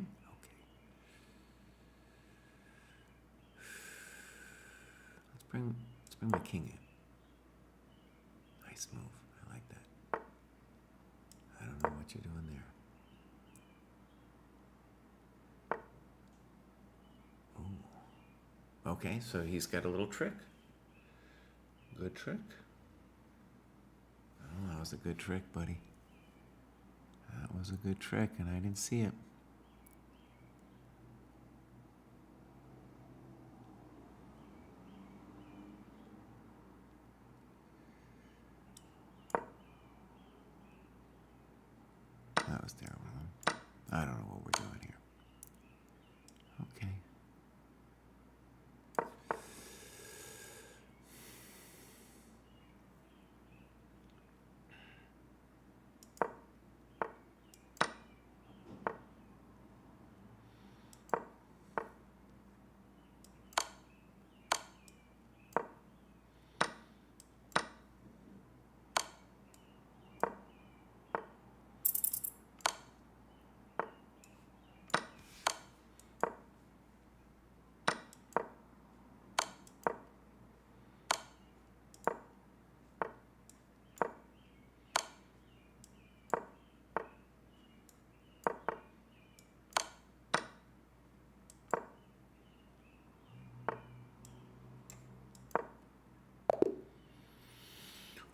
Let's bring my king in. Nice move. I like that. I don't know what you're doing there. Ooh. Okay, so he's got a little trick. Good trick. Well, that was a good trick, buddy. That was a good trick, and I didn't see it. That was terrible. Huh? I don't know what we're doing here. Okay.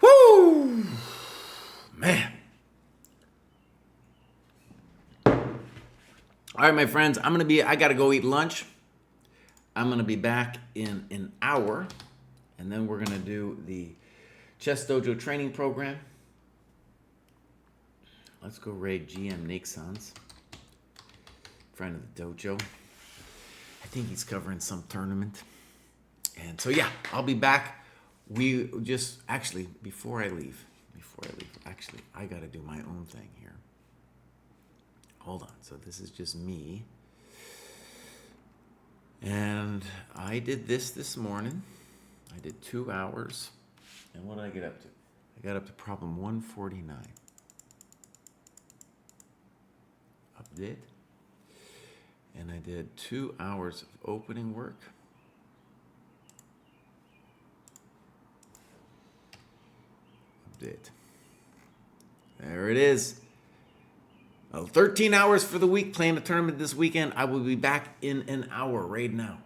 Woo! Man. All right, my friends, I got to go eat lunch. I'm going to be back in an hour, and then we're going to do the Chess Dojo training program. Let's go raid GM Nixon's friend of the dojo. I think he's covering some tournament. And so, yeah, I'll be back. We just, actually, before I leave, actually, I got to do my own thing here. Hold on. So this is just me. And I did this morning. I did 2 hours. And what did I get up to? I got up to problem 149. Update. And I did 2 hours of opening work. Update. There it is. 13 hours for the week, playing a tournament this weekend. I will be back in an hour right now.